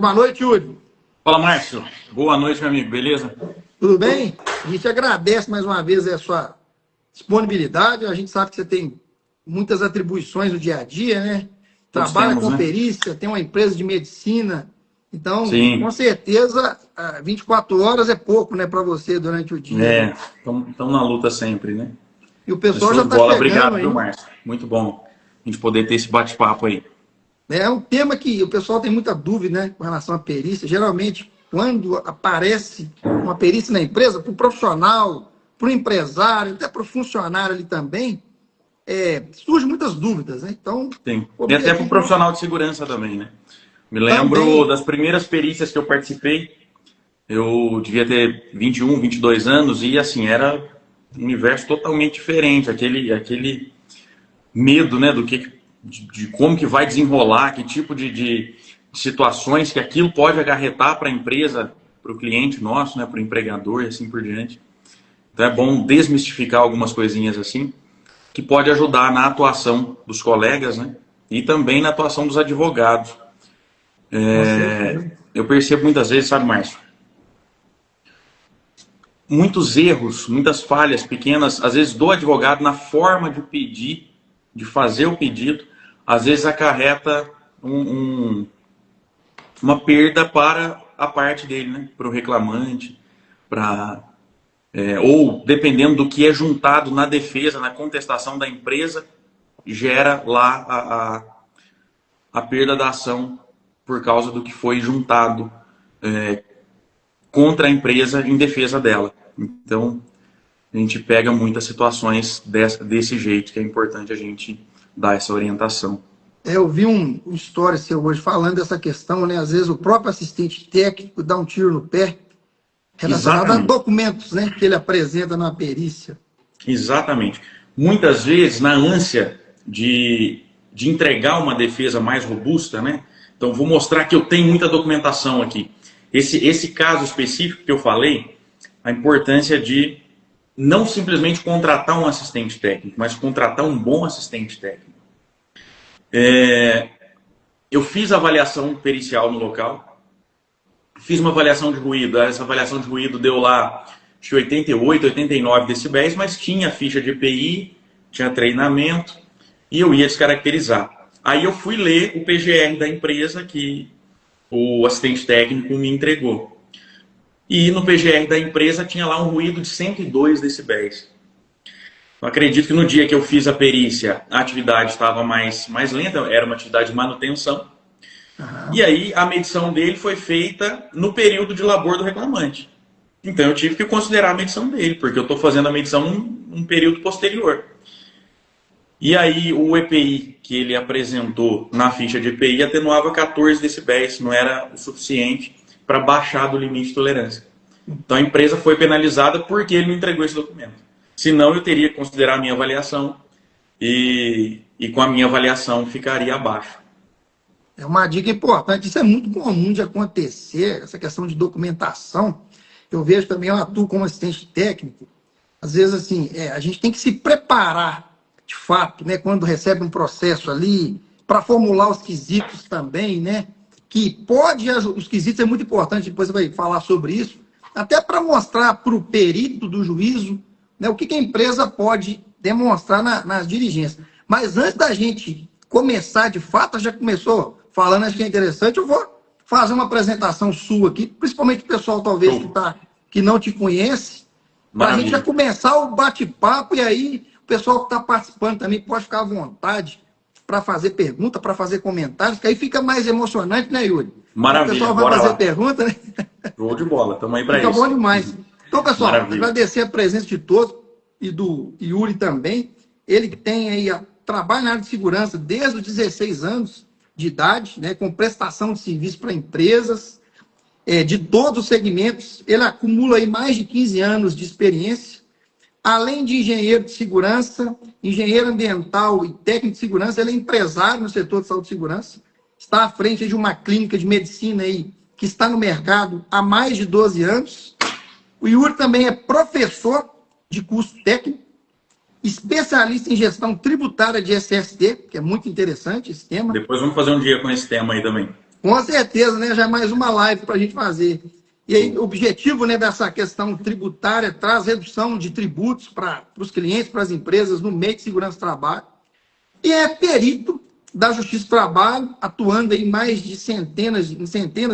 Boa noite, Yuri. Fala, Márcio. Boa noite, meu amigo. Beleza? Tudo bem? A gente agradece mais uma vez a sua disponibilidade. A gente sabe que você tem muitas atribuições no dia a dia, né? Todos Trabalha temos, com né? perícia, tem uma empresa de medicina. Então, com Sim. certeza, 24 horas é pouco, né, para você durante o dia, né? Estamos na luta sempre, né? E o Mas pessoal show já de está bola. chegando Obrigado, viu, aí. Márcio? Muito bom a gente poder ter esse bate-papo aí. É um tema que o pessoal tem muita dúvida, né, com relação à perícia. Geralmente, quando aparece uma perícia na empresa, para o profissional, para o empresário, até para o funcionário ali também, surgem muitas dúvidas, né? Então, Sim. o E até para o objetivo profissional de segurança também, né? Me lembro também, das primeiras perícias que eu participei. Eu devia ter 21, 22 anos e, assim, era um universo totalmente diferente. Aquele medo, né, de como que vai desenrolar, que tipo de situações que aquilo pode acarretar para a empresa, para o cliente nosso, né, para o empregador e assim por diante. Então é bom desmistificar algumas coisinhas assim, que pode ajudar na atuação dos colegas, né, e também na atuação dos advogados. com certeza. Eu percebo muitas vezes, sabe, Márcio, muitos erros, muitas falhas pequenas, às vezes do advogado na forma de pedir, de fazer o pedido, às vezes acarreta uma perda para a parte dele, né? Para o reclamante, para ou dependendo do que é juntado na defesa, na contestação da empresa, gera lá a perda da ação por causa do que foi juntado contra a empresa em defesa dela. Então, a gente pega muitas situações desse jeito, que é importante a gente dar essa orientação. Eu vi um story seu hoje falando dessa questão, né? Às vezes o próprio assistente técnico dá um tiro no pé relacionado a Exatamente, documentos, né, que ele apresenta na perícia. exatamente. Muitas vezes, na ânsia de entregar uma defesa mais robusta, né? Então, vou mostrar que eu tenho muita documentação aqui. Esse caso específico que eu falei, a importância de não simplesmente contratar um assistente técnico, mas contratar um bom assistente técnico. Eu fiz a avaliação pericial no local, fiz uma avaliação de ruído. Essa avaliação de ruído deu lá acho que 88, 89 decibéis, mas tinha ficha de EPI, tinha treinamento e eu ia descaracterizar. Aí eu fui ler o PGR da empresa que o assistente técnico me entregou. E no PGR da empresa tinha lá um ruído de 102 decibéis. Eu acredito que no dia que eu fiz a perícia, a atividade estava mais lenta, era uma atividade de manutenção. E Aham. aí a medição dele foi feita no período de labor do reclamante. Então eu tive que considerar a medição dele, porque eu estou fazendo a medição num período posterior. E aí o EPI que ele apresentou na ficha de EPI atenuava 14 decibéis, não era o suficiente para baixar do limite de tolerância. Então a empresa foi penalizada porque ele me entregou esse documento. Senão eu teria que considerar a minha avaliação e com a minha avaliação ficaria abaixo. É uma dica importante. Isso é muito comum de acontecer, essa questão de documentação. Eu vejo também, eu atuo como assistente técnico. Às vezes, assim, a gente tem que se preparar, de fato, né, quando recebe um processo ali, para formular os quesitos também, né? Que pode, os quesitos é muito importante, depois você vai falar sobre isso, até para mostrar para o perito do juízo, né, o que a empresa pode demonstrar nas diligências. Mas antes da gente começar de fato, já começou falando, acho que é interessante, eu vou fazer uma apresentação sua aqui, principalmente o pessoal talvez Show. que não te conhece, para a gente já Maravilha. começar o bate-papo e aí o pessoal que está participando também pode ficar à vontade para fazer pergunta, para fazer comentários, que aí fica mais emocionante, né, Yuri? O Maravilha. pessoal vai Bora fazer lá. pergunta, né? Show de bola. Estamos aí para Fica bom isso. demais. Então, pessoal, Maravilha. agradecer a presença de todos e do Yuri também. Ele que tem aí, trabalha na área de segurança desde os 16 anos de idade, né, com prestação de serviço para empresas, de todos os segmentos. Ele acumula aí mais de 15 anos de experiência. Além de engenheiro de segurança, engenheiro ambiental e técnico de segurança, ele é empresário no setor de saúde e segurança. Está à frente de uma clínica de medicina aí que está no mercado há mais de 12 anos. O Yuri também é professor de curso técnico, especialista em gestão tributária de SST, que é muito interessante esse tema. Depois vamos fazer um dia com esse tema aí também. Com certeza, né? Já é mais uma live para a gente fazer. E aí, o objetivo, né, dessa questão tributária traz redução de tributos para os clientes, para as empresas no meio de segurança do trabalho. E é perito da Justiça do Trabalho, atuando em mais de centenas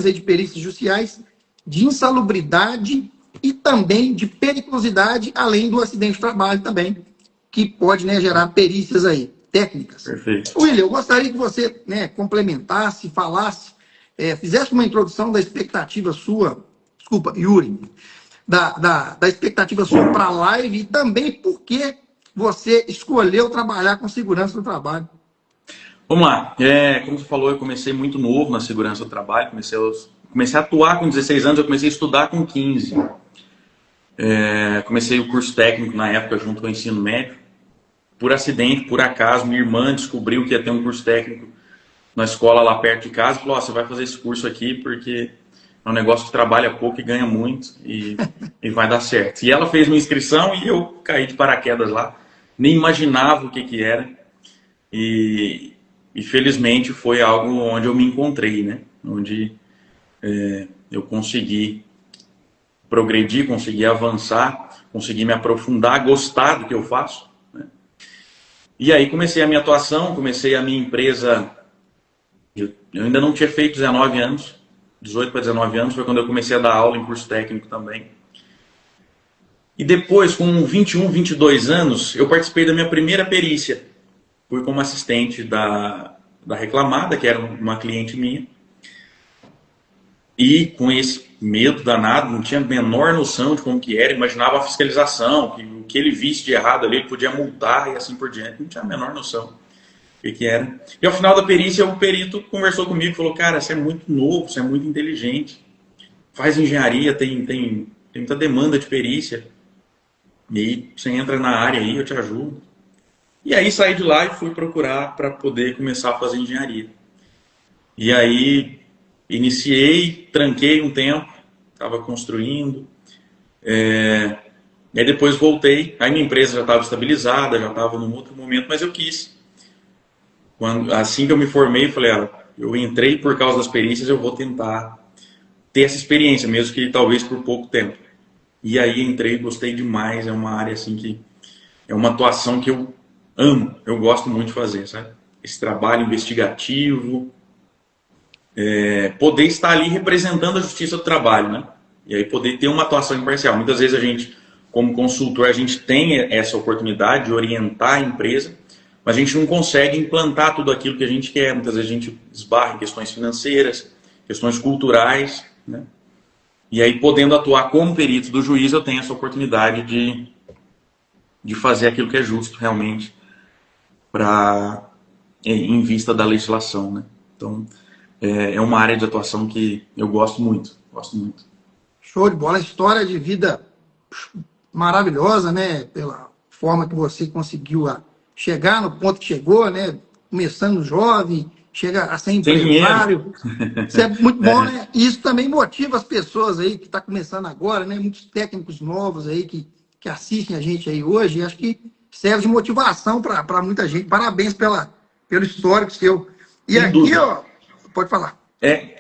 aí de perícias judiciais de insalubridade e também de periculosidade, além do acidente de trabalho também, que pode, né, gerar perícias aí, técnicas. Perfeito. William, eu gostaria que você, né, complementasse, falasse, fizesse uma introdução da expectativa sua, desculpa, Yuri, da expectativa sua para a live e também por que você escolheu trabalhar com segurança do trabalho. Vamos lá. Como você falou, eu comecei muito novo na segurança do trabalho. Comecei a atuar com 16 anos, eu comecei a estudar com 15. Comecei o curso técnico na época junto com o ensino médio. Por acidente, por acaso, minha irmã descobriu que ia ter um curso técnico na escola lá perto de casa. Falou, você vai fazer esse curso aqui porque é um negócio que trabalha pouco e ganha muito e vai dar certo. E ela fez minha inscrição e eu caí de paraquedas lá. Nem imaginava o que era. E felizmente foi algo onde eu me encontrei, né? Onde eu consegui progredir, consegui avançar, consegui me aprofundar, gostar do que eu faço, né? E aí comecei a minha atuação, comecei a minha empresa. Eu ainda não tinha feito 19 anos, 18 para 19 anos, foi quando eu comecei a dar aula em curso técnico também. E depois, com 21, 22 anos, eu participei da minha primeira perícia. Fui como assistente da reclamada, que era uma cliente minha. E com esse medo danado, não tinha a menor noção de como que era, imaginava a fiscalização, que o que ele visse de errado ali, ele podia multar e assim por diante. Não tinha a menor noção do que era. E ao final da perícia, o perito conversou comigo e falou, cara, você é muito novo, você é muito inteligente, faz engenharia, tem muita demanda de perícia, e aí você entra na área aí, eu te ajudo. E aí saí de lá e fui procurar para poder começar a fazer engenharia. E aí iniciei, tranquei um tempo, estava construindo. E aí depois voltei, aí minha empresa já estava estabilizada, já estava num outro momento, mas eu quis. Assim que eu me formei, eu falei, eu entrei por causa das perícias, eu vou tentar ter essa experiência, mesmo que talvez por pouco tempo. E aí entrei, gostei demais, é uma área assim que é uma atuação que eu amo, eu gosto muito de fazer, sabe? Esse trabalho investigativo, poder estar ali representando a justiça do trabalho, né? E aí poder ter uma atuação imparcial. Muitas vezes a gente, como consultor, a gente tem essa oportunidade de orientar a empresa, mas a gente não consegue implantar tudo aquilo que a gente quer. Muitas vezes a gente esbarra em questões financeiras, questões culturais, né? E aí, podendo atuar como perito do juiz, eu tenho essa oportunidade de fazer aquilo que é justo realmente em vista da legislação, né? Então, é uma área de atuação que eu gosto muito, gosto muito. Show de bola, história de vida maravilhosa, né? Pela forma que você conseguiu chegar no ponto que chegou, né? Começando jovem, chega a ser empresário. Isso é muito bom, né? E isso também motiva as pessoas aí que estão começando agora, né? Muitos técnicos novos aí que assistem a gente aí hoje. Acho que serve de motivação para muita gente. Parabéns pelo histórico seu. E sem aqui, dúvida. Ó, pode falar.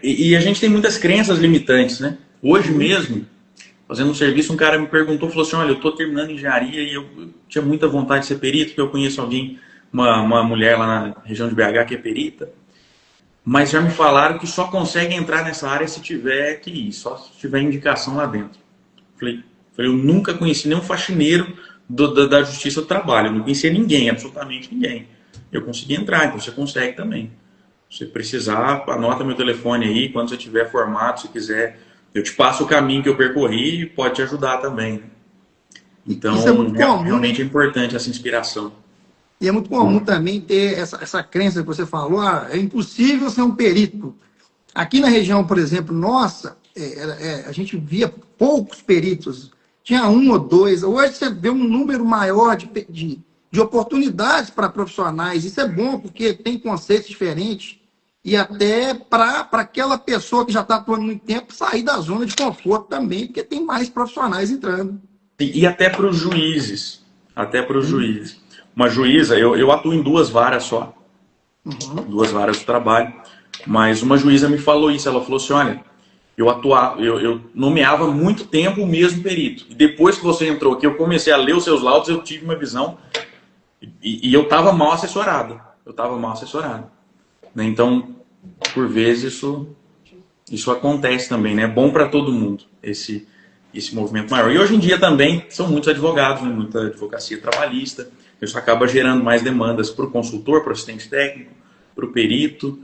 E a gente tem muitas crenças limitantes, né? Hoje mesmo, fazendo um serviço, um cara me perguntou, falou assim, olha, eu estou terminando engenharia e eu tinha muita vontade de ser perito, porque eu conheço alguém, uma mulher lá na região de BH que é perita, mas já me falaram que só consegue entrar nessa área se tiver só se tiver indicação lá dentro. Falei, eu nunca conheci nenhum faxineiro da Justiça do Trabalho, eu não conhecia ninguém, absolutamente ninguém. Eu consegui entrar, então você consegue também. Se precisar, anota meu telefone aí, quando você estiver formado, se quiser, eu te passo o caminho que eu percorri e pode te ajudar também. Então, isso é muito comum, realmente é importante essa inspiração. E é muito comum também ter essa crença que você falou, é impossível ser um perito. Aqui na região, por exemplo, nossa, a gente via poucos peritos, tinha um ou dois. Hoje você vê um número maior de oportunidades para profissionais. Isso é bom, porque tem conceitos diferentes e até para aquela pessoa que já está atuando muito tempo sair da zona de conforto também, porque tem mais profissionais entrando. E até para os juízes. Uma juíza, eu atuo em 2 varas só. 2 varas do trabalho. Mas uma juíza me falou isso, ela falou assim, olha, eu nomeava muito tempo o mesmo perito. E depois que você entrou aqui, eu comecei a ler os seus laudos, eu tive uma visão e eu estava mal assessorado. Né? Então, por vezes, isso acontece também, né? É bom para todo mundo, esse movimento maior. E hoje em dia também são muitos advogados, né? Muita advocacia trabalhista. Isso acaba gerando mais demandas para o consultor, para o assistente técnico, para o perito.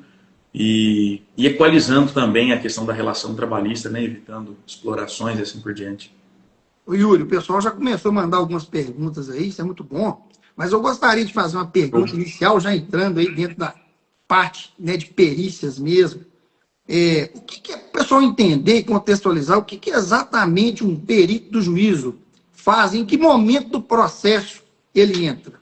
E equalizando também a questão da relação trabalhista, né? Evitando explorações e assim por diante. Ô, Yuri, o pessoal já começou a mandar algumas perguntas aí, isso é muito bom. Mas eu gostaria de fazer uma pergunta inicial, já entrando aí dentro da parte, né, de perícias mesmo. O que é o pessoal entender e contextualizar o que exatamente um perito do juízo faz, em que momento do processo ele entra?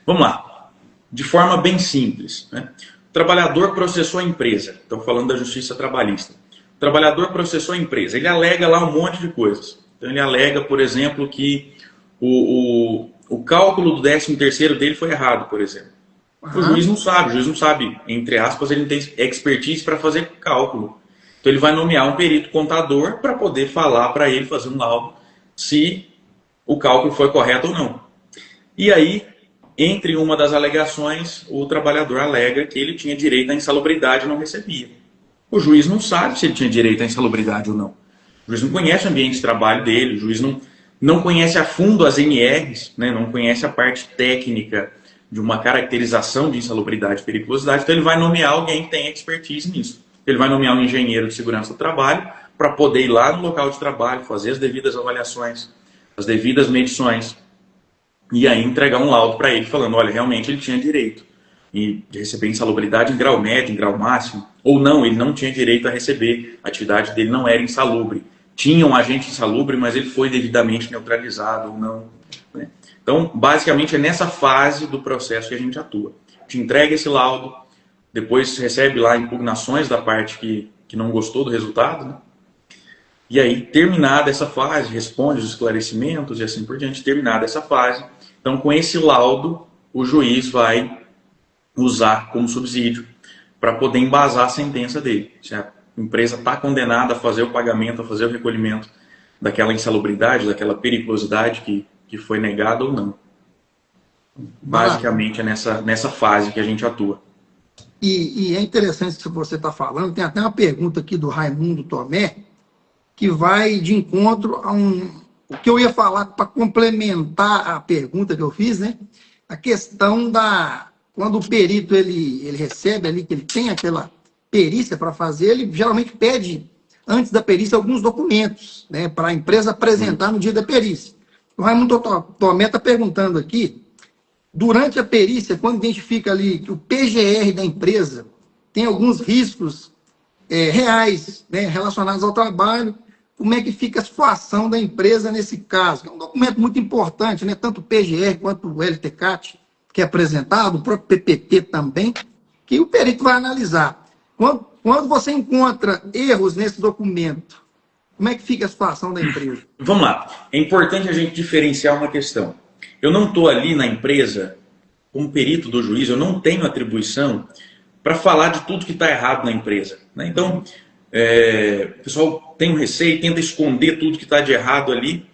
Vamos lá, de forma bem simples, né? O trabalhador processou a empresa, estamos falando da justiça trabalhista. O trabalhador processou a empresa, ele alega lá um monte de coisas. Então ele alega, por exemplo, que o cálculo do 13º dele foi errado, por exemplo. O juiz não sabe, entre aspas, ele não tem expertise para fazer cálculo. Então ele vai nomear um perito contador para poder falar para ele, fazer um laudo, se o cálculo foi correto ou não. E aí, entre uma das alegações, o trabalhador alega que ele tinha direito à insalubridade e não recebia. O juiz não sabe se ele tinha direito à insalubridade ou não. O juiz não conhece o ambiente de trabalho dele, o juiz não conhece a fundo as NRs, né, não conhece a parte técnica de uma caracterização de insalubridade e periculosidade, então ele vai nomear alguém que tem expertise nisso. Ele vai nomear um engenheiro de segurança do trabalho para poder ir lá no local de trabalho, fazer as devidas avaliações, as devidas medições, e aí entregar um laudo para ele falando, olha, realmente ele tinha direito de receber insalubridade em grau médio, em grau máximo, ou não, ele não tinha direito a receber, a atividade dele não era insalubre. Tinha um agente insalubre, mas ele foi devidamente neutralizado ou não. Né? Então, basicamente, é nessa fase do processo que a gente atua. A gente entrega esse laudo, depois recebe lá impugnações da parte que não gostou do resultado, né? E aí, terminada essa fase, responde os esclarecimentos e assim por diante, terminada essa fase. Então, com esse laudo, o juiz vai usar como subsídio para poder embasar a sentença dele. Se a empresa está condenada a fazer o pagamento, a fazer o recolhimento daquela insalubridade, daquela periculosidade que foi negada ou não. Basicamente é nessa fase que a gente atua. E é interessante isso que você está falando. Tem até uma pergunta aqui do Raimundo Tomé, que vai de encontro a o que eu ia falar para complementar a pergunta que eu fiz, né? A questão quando o perito ele recebe ali, que ele tem aquela perícia para fazer, ele geralmente pede, antes da perícia, alguns documentos, né, para a empresa apresentar no dia da perícia. O Raimundo Tomé está perguntando aqui, durante a perícia, quando identifica ali que o PGR da empresa tem alguns riscos reais, né, relacionados ao trabalho, como é que fica a situação da empresa nesse caso? É um documento muito importante, né, tanto o PGR quanto o LTCAT, que é apresentado, o próprio PPT também, que o perito vai analisar. Quando você encontra erros nesse documento, como é que fica a situação da empresa? Vamos lá. É importante a gente diferenciar uma questão. Eu não estou ali na empresa como perito do juiz, eu não tenho atribuição para falar de tudo que está errado na empresa. Né? Então, o pessoal tem um receio, tenta esconder tudo que está de errado ali,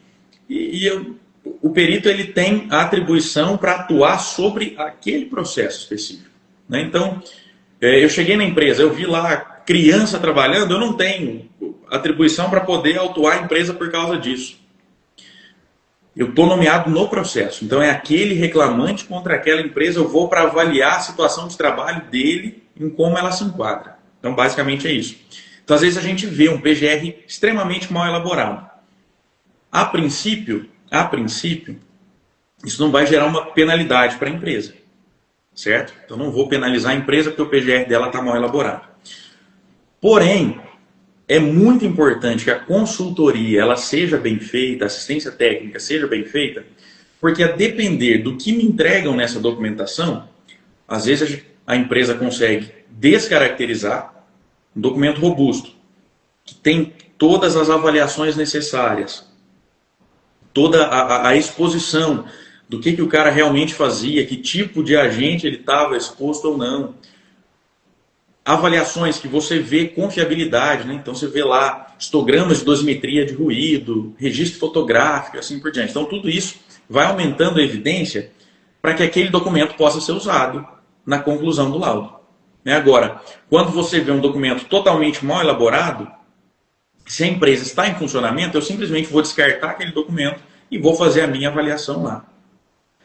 o perito ele tem a atribuição para atuar sobre aquele processo específico. Né? Então, eu cheguei na empresa, eu vi lá criança trabalhando, eu não tenho atribuição para poder autuar a empresa por causa disso. Eu estou nomeado no processo, então é aquele reclamante contra aquela empresa, eu vou para avaliar a situação de trabalho dele em como ela se enquadra. Então, basicamente é isso. Então, às vezes a gente vê um PGR extremamente mal elaborado. A princípio, isso não vai gerar uma penalidade para a empresa, certo? Então, não vou penalizar a empresa porque o PGR dela está mal elaborado. Porém, é muito importante que a consultoria ela seja bem feita, a assistência técnica seja bem feita, porque a depender do que me entregam nessa documentação, às vezes a empresa consegue descaracterizar um documento robusto, que tem todas as avaliações necessárias, toda a exposição do que o cara realmente fazia, que tipo de agente ele estava exposto ou não. avaliações que você vê confiabilidade, né? Então você vê lá histogramas de dosimetria de ruído, registro fotográfico, assim por diante. Então tudo isso vai aumentando a evidência para que aquele documento possa ser usado na conclusão do laudo. Agora, quando você vê um documento totalmente mal elaborado, se a empresa está em funcionamento, eu simplesmente vou descartar aquele documento e vou fazer a minha avaliação lá.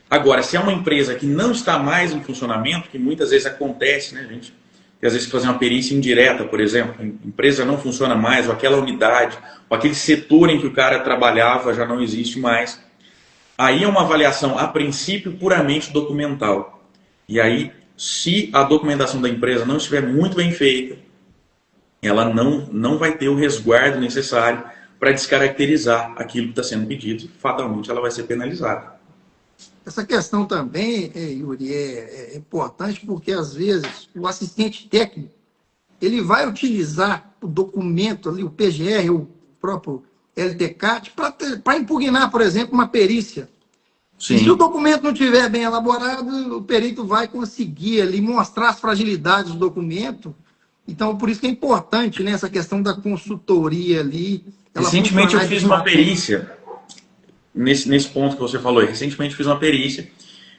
Agora, se é uma empresa que não está mais em funcionamento, que muitas vezes acontece, né, gente? Que às vezes fazer uma perícia indireta, por exemplo, a empresa não funciona mais, ou aquela unidade, ou aquele setor em que o cara trabalhava já não existe mais. Aí é uma avaliação, a princípio, puramente documental. E aí, se a documentação da empresa não estiver muito bem feita, ela não vai ter o resguardo necessário para descaracterizar aquilo que está sendo pedido. Fatalmente, ela vai ser penalizada. Essa questão também, Yuri, é importante porque, às vezes, o assistente técnico ele vai utilizar o documento ali, o PGR, o próprio LTCAT, para impugnar, por exemplo, uma perícia. Sim. E se o documento não estiver bem elaborado, o perito vai conseguir ali mostrar as fragilidades do documento. Então, por isso que é importante, né, essa questão da consultoria ali. Recentemente eu fiz uma perícia, nesse ponto que você falou, recentemente eu fiz uma perícia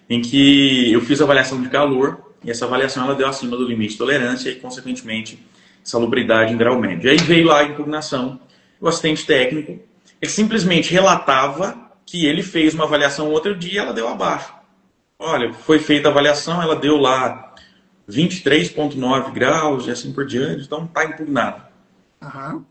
em que eu fiz avaliação de calor, e essa avaliação ela deu acima do limite de tolerância e, consequentemente, salubridade em grau médio. E aí veio lá a impugnação, o assistente técnico, ele simplesmente relatava que ele fez uma avaliação outro dia e ela deu abaixo. Olha, foi feita a avaliação, ela deu lá 23,9 graus e assim por diante, então está impugnado. Uhum.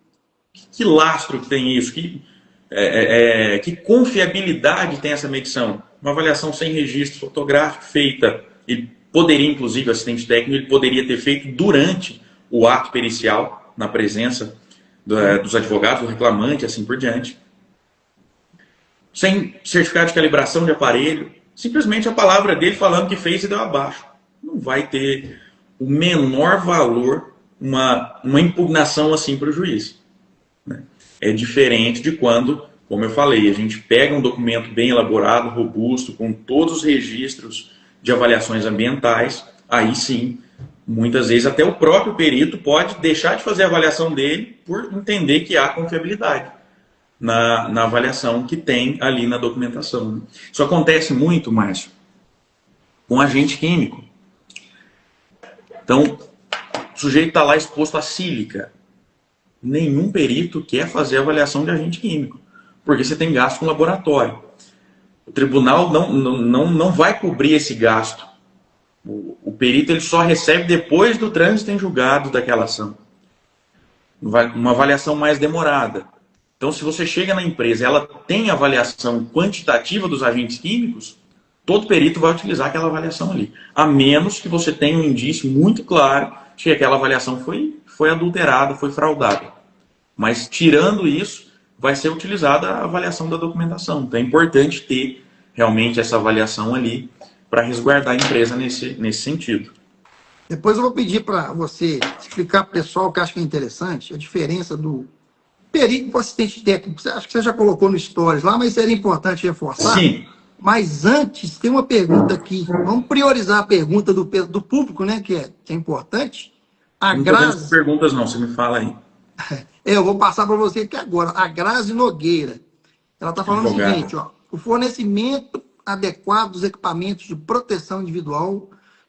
Que lastro que tem isso? Que confiabilidade tem essa medição? Uma avaliação sem registro fotográfico feita, ele poderia, inclusive, o assistente técnico, ele poderia ter feito durante o ato pericial, na presença dos advogados, do reclamante, assim por diante. Sem certificado de calibração de aparelho, simplesmente a palavra dele falando que fez e deu abaixo. Não vai ter o menor valor uma impugnação assim para o juiz. Né? É diferente de quando, como eu falei, a gente pega um documento bem elaborado, robusto, com todos os registros de avaliações ambientais, aí sim, muitas vezes até o próprio perito pode deixar de fazer a avaliação dele por entender que há confiabilidade na avaliação que tem ali na documentação. Né? Isso acontece muito, Márcio, com agente químico. Então, o sujeito está lá exposto à sílica. Nenhum perito quer fazer avaliação de agente químico, porque você tem gasto com laboratório. O tribunal não vai cobrir esse gasto. O perito ele só recebe depois do trânsito em julgado daquela ação. Uma avaliação mais demorada. Então, se você chega na empresa e ela tem avaliação quantitativa dos agentes químicos, todo perito vai utilizar aquela avaliação ali. A menos que você tenha um indício muito claro de que aquela avaliação foi adulterada, foi fraudada. Mas, tirando isso, vai ser utilizada a avaliação da documentação. Então, é importante ter realmente essa avaliação ali para resguardar a empresa nesse sentido. Depois eu vou pedir para você explicar para o pessoal que acha que é interessante a diferença do perito para o assistente técnico. Acho que você já colocou no Stories lá, mas seria importante reforçar. Sim. Mas antes, tem uma pergunta aqui. Vamos priorizar a pergunta do público, né? Que é importante. Não tem perguntas não, você me fala aí. Eu vou passar para você aqui agora. A Grazi Nogueira. Ela está falando o seguinte, ó. O fornecimento adequado dos equipamentos de proteção individual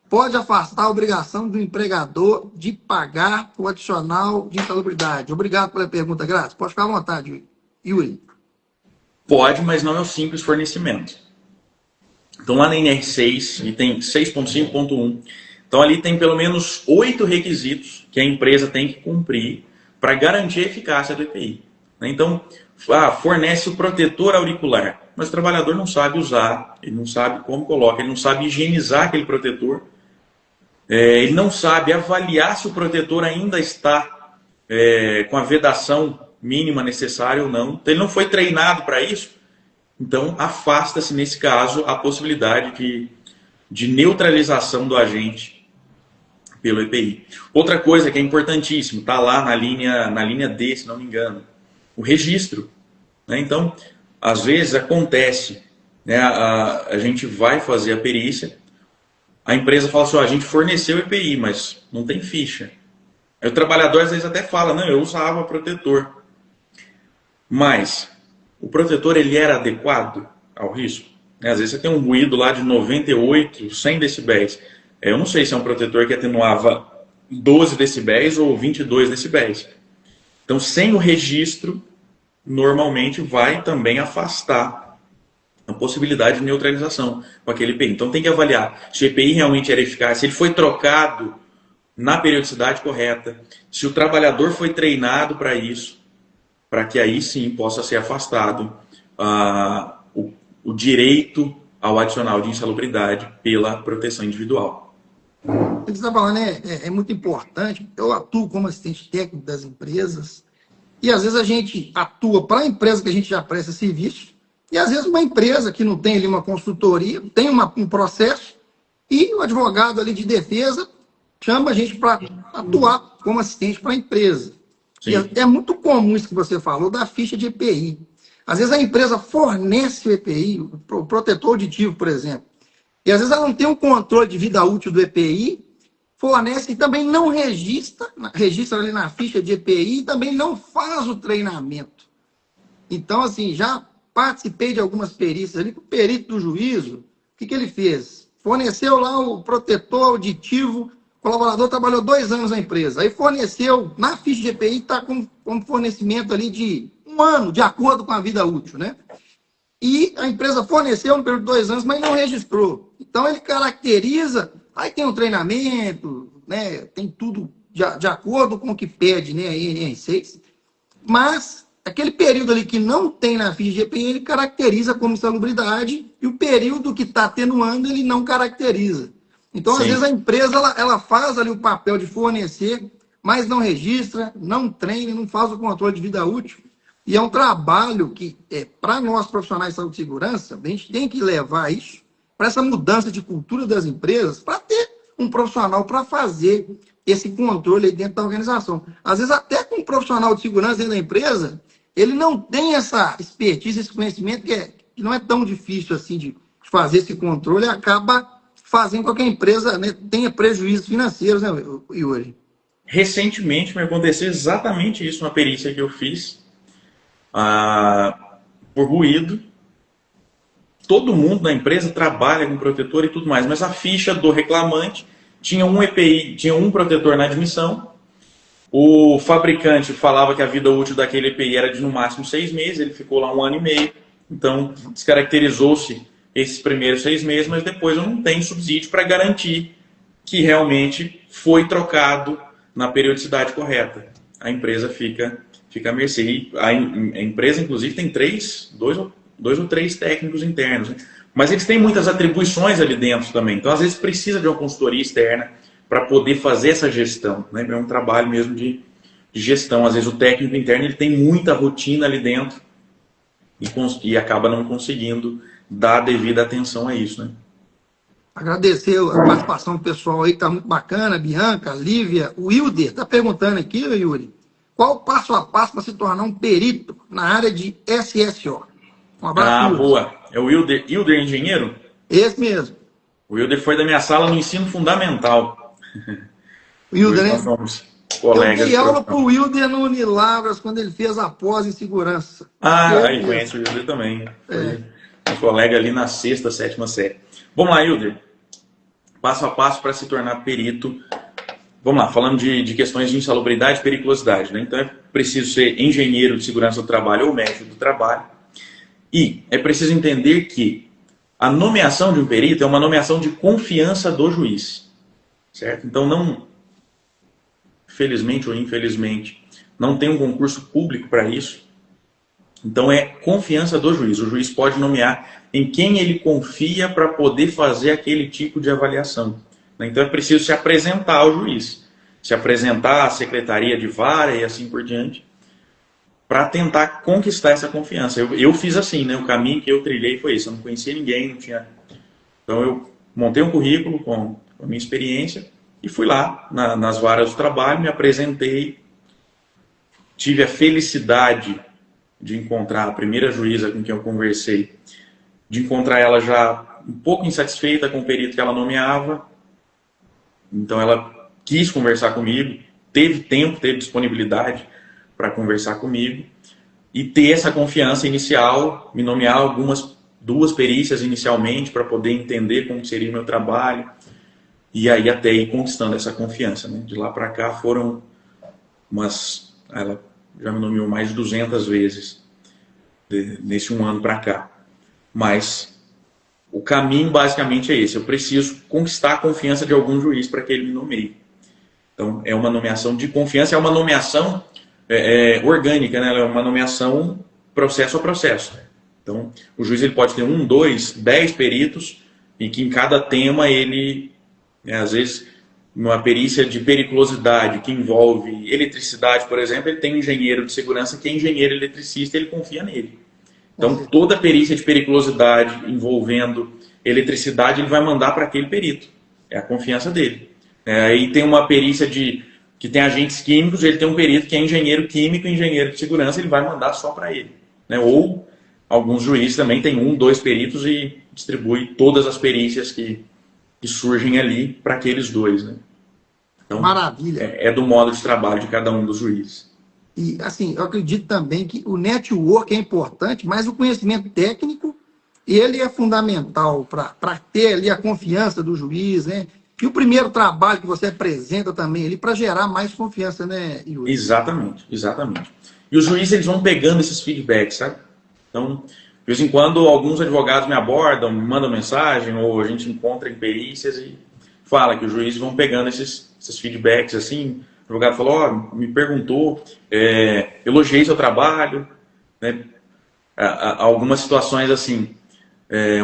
pode afastar a obrigação do empregador de pagar o adicional de insalubridade. Obrigado pela pergunta, Grazi. Pode ficar à vontade, Yuri. Pode, mas não é o simples fornecimento. Então, lá na NR6, item 6.5.1, então ali tem pelo menos 8 requisitos que a empresa tem que cumprir para garantir a eficácia do EPI. Então, fornece o protetor auricular, mas o trabalhador não sabe usar, ele não sabe como coloca, ele não sabe higienizar aquele protetor, ele não sabe avaliar se o protetor ainda está com a vedação mínima necessária ou não. Então, ele não foi treinado para isso. Então, afasta-se, nesse caso, a possibilidade de neutralização do agente pelo EPI. Outra coisa que é importantíssimo, está lá na linha D, se não me engano, o registro. Né? Então, às vezes acontece, né, a gente vai fazer a perícia, a empresa fala assim, a gente forneceu o EPI, mas não tem ficha. Aí o trabalhador às vezes até fala, não, eu usava protetor. Mas o protetor ele era adequado ao risco? Às vezes você tem um ruído lá de 98, 100 decibéis. Eu não sei se é um protetor que atenuava 12 decibéis ou 22 decibéis. Então, sem o registro, normalmente vai também afastar a possibilidade de neutralização com aquele EPI. Então, tem que avaliar se o EPI realmente era eficaz, se ele foi trocado na periodicidade correta, se o trabalhador foi treinado para isso, para que aí sim possa ser afastado o direito ao adicional de insalubridade pela proteção individual. O que você está falando é muito importante. Eu atuo como assistente técnico das empresas e às vezes a gente atua para a empresa que a gente já presta serviço e às vezes uma empresa que não tem ali uma consultoria, tem um processo e o advogado ali de defesa chama a gente para atuar como assistente para a empresa. E é muito comum isso que você falou da ficha de EPI. Às vezes a empresa fornece o EPI, o protetor auditivo, por exemplo, e às vezes ela não tem um controle de vida útil do EPI, fornece e também não registra ali na ficha de EPI e também não faz o treinamento. Então, assim, já participei de algumas perícias ali, o perito do juízo, o que ele fez? Forneceu lá o protetor auditivo, o colaborador trabalhou 2 anos na empresa, aí forneceu, na ficha de EPI está com fornecimento ali de 1 ano, de acordo com a vida útil, né? E a empresa forneceu no período de 2 anos, mas não registrou. Então ele caracteriza, aí tem um treinamento, né? Tem tudo de acordo com o que pede, né? A NR6, mas aquele período ali que não tem na ficha de EPI, ele caracteriza como insalubridade e o período que está atenuando, ele não caracteriza. Então, às vezes, a empresa ela faz ali o papel de fornecer, mas não registra, não treina, não faz o controle de vida útil. E é um trabalho que, para nós profissionais de saúde e segurança, a gente tem que levar isso para essa mudança de cultura das empresas, para ter um profissional para fazer esse controle aí dentro da organização. Às vezes, até com um profissional de segurança dentro da empresa, ele não tem essa expertise, esse conhecimento que não é tão difícil assim de fazer esse controle e acaba fazendo com que a empresa, né, tenha prejuízos financeiros, né, Yuri? Recentemente me aconteceu exatamente isso, uma perícia que eu fiz por ruído. Todo mundo na empresa trabalha com protetor e tudo mais, mas a ficha do reclamante tinha um EPI, tinha um protetor na admissão. O fabricante falava que a vida útil daquele EPI era de no máximo 6 meses, ele ficou lá 1 ano e meio. Então, descaracterizou-se esses primeiros 6 meses, mas depois eu não tenho subsídio para garantir que realmente foi trocado na periodicidade correta. A empresa fica à mercê. A empresa, inclusive, tem 2 ou 3 técnicos internos, né? Mas eles têm muitas atribuições ali dentro também. Então, às vezes, precisa de uma consultoria externa para poder fazer essa gestão, né? É um trabalho mesmo de gestão. Às vezes, o técnico interno ele tem muita rotina ali dentro e acaba não conseguindo dar a devida atenção a isso, né? Agradecer a participação do pessoal aí, que está muito bacana, Bianca, Lívia, o Wilder está perguntando aqui, Yuri, qual o passo a passo para se tornar um perito na área de SSO? Um abraço. Boa. É o Wilder engenheiro? Esse mesmo. O Wilder foi da minha sala no ensino fundamental. O Wilder, né? Nós somos colegas. Eu dei aula para o Wilder no Unilavras, quando ele fez a pós em segurança. Aí conhece o Wilder também. Foi um colega ali na 6ª, 7ª série. Vamos lá, Wilder. Passo a passo para se tornar perito. Vamos lá, falando de questões de insalubridade e periculosidade, né? Então é preciso ser engenheiro de segurança do trabalho ou médico do trabalho. E é preciso entender que a nomeação de um perito é uma nomeação de confiança do juiz. Certo? Então não, felizmente ou infelizmente, não tem um concurso público para isso. Então é confiança do juiz. O juiz pode nomear em quem ele confia para poder fazer aquele tipo de avaliação. Então é preciso se apresentar ao juiz, se apresentar à secretaria de vara e assim por diante, para tentar conquistar essa confiança. Eu fiz assim, né? O caminho que eu trilhei foi isso. Eu não conhecia ninguém, não tinha. Então eu montei um currículo com a minha experiência e fui lá nas varas do trabalho, me apresentei, tive a felicidade de encontrar a primeira juíza com quem eu conversei, de encontrar ela já um pouco insatisfeita com o perito que ela nomeava. Então ela quis conversar comigo, teve tempo, teve disponibilidade para conversar comigo e ter essa confiança inicial, me nomear duas perícias inicialmente para poder entender como seria o meu trabalho e aí até ir conquistando essa confiança, né? De lá para cá foram ela já me nomeou mais de 200 vezes nesse um ano para cá. Mas o caminho basicamente é esse. Eu preciso conquistar a confiança de algum juiz para que ele me nomeie. Então é uma nomeação de confiança, é uma nomeação orgânica, né? É uma nomeação processo a processo. Então o juiz ele pode ter 1, 2, 10 peritos e que em cada tema ele, às vezes, uma perícia de periculosidade que envolve eletricidade, por exemplo, ele tem um engenheiro de segurança que é engenheiro eletricista e ele confia nele. Então, toda perícia de periculosidade envolvendo eletricidade, ele vai mandar para aquele perito. É a confiança dele. Aí tem uma perícia que tem agentes químicos, ele tem um perito que é engenheiro químico e engenheiro de segurança, ele vai mandar só para ele. Né? Ou alguns juízes também têm 1, 2 peritos e distribui todas as perícias que surgem ali para aqueles 2. Né? Então, Maravilha. É do modo de trabalho de cada um dos juízes. E, assim, eu acredito também que o network é importante, mas o conhecimento técnico, ele é fundamental para ter ali a confiança do juiz, né? E o primeiro trabalho que você apresenta também ali para gerar mais confiança, né, Yuri? Exatamente. E os juízes, eles vão pegando esses feedbacks, sabe? Então, de vez em quando, alguns advogados me abordam, me mandam mensagem, ou a gente encontra em perícias e fala que os juízes vão pegando esses feedbacks, assim. O advogado falou, me perguntou, elogiei seu trabalho, né? Algumas situações assim,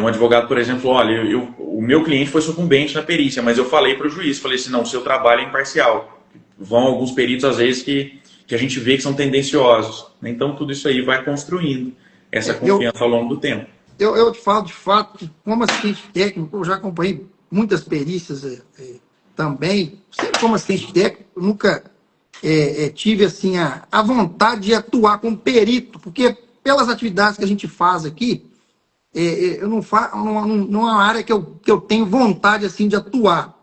um advogado, por exemplo, olha, o meu cliente foi sucumbente na perícia, mas eu falei para o juiz, falei assim, não, o seu trabalho é imparcial. Vão alguns peritos, às vezes, que a gente vê que são tendenciosos. Né? Então, tudo isso aí vai construindo essa confiança ao longo do tempo. Eu te falo, de fato, que como assistente técnico, eu já acompanhei muitas perícias também, sempre como assistente técnico, eu nunca tive assim, a vontade de atuar como perito, porque pelas atividades que a gente faz aqui, eu não é uma área que eu tenho vontade assim, de atuar.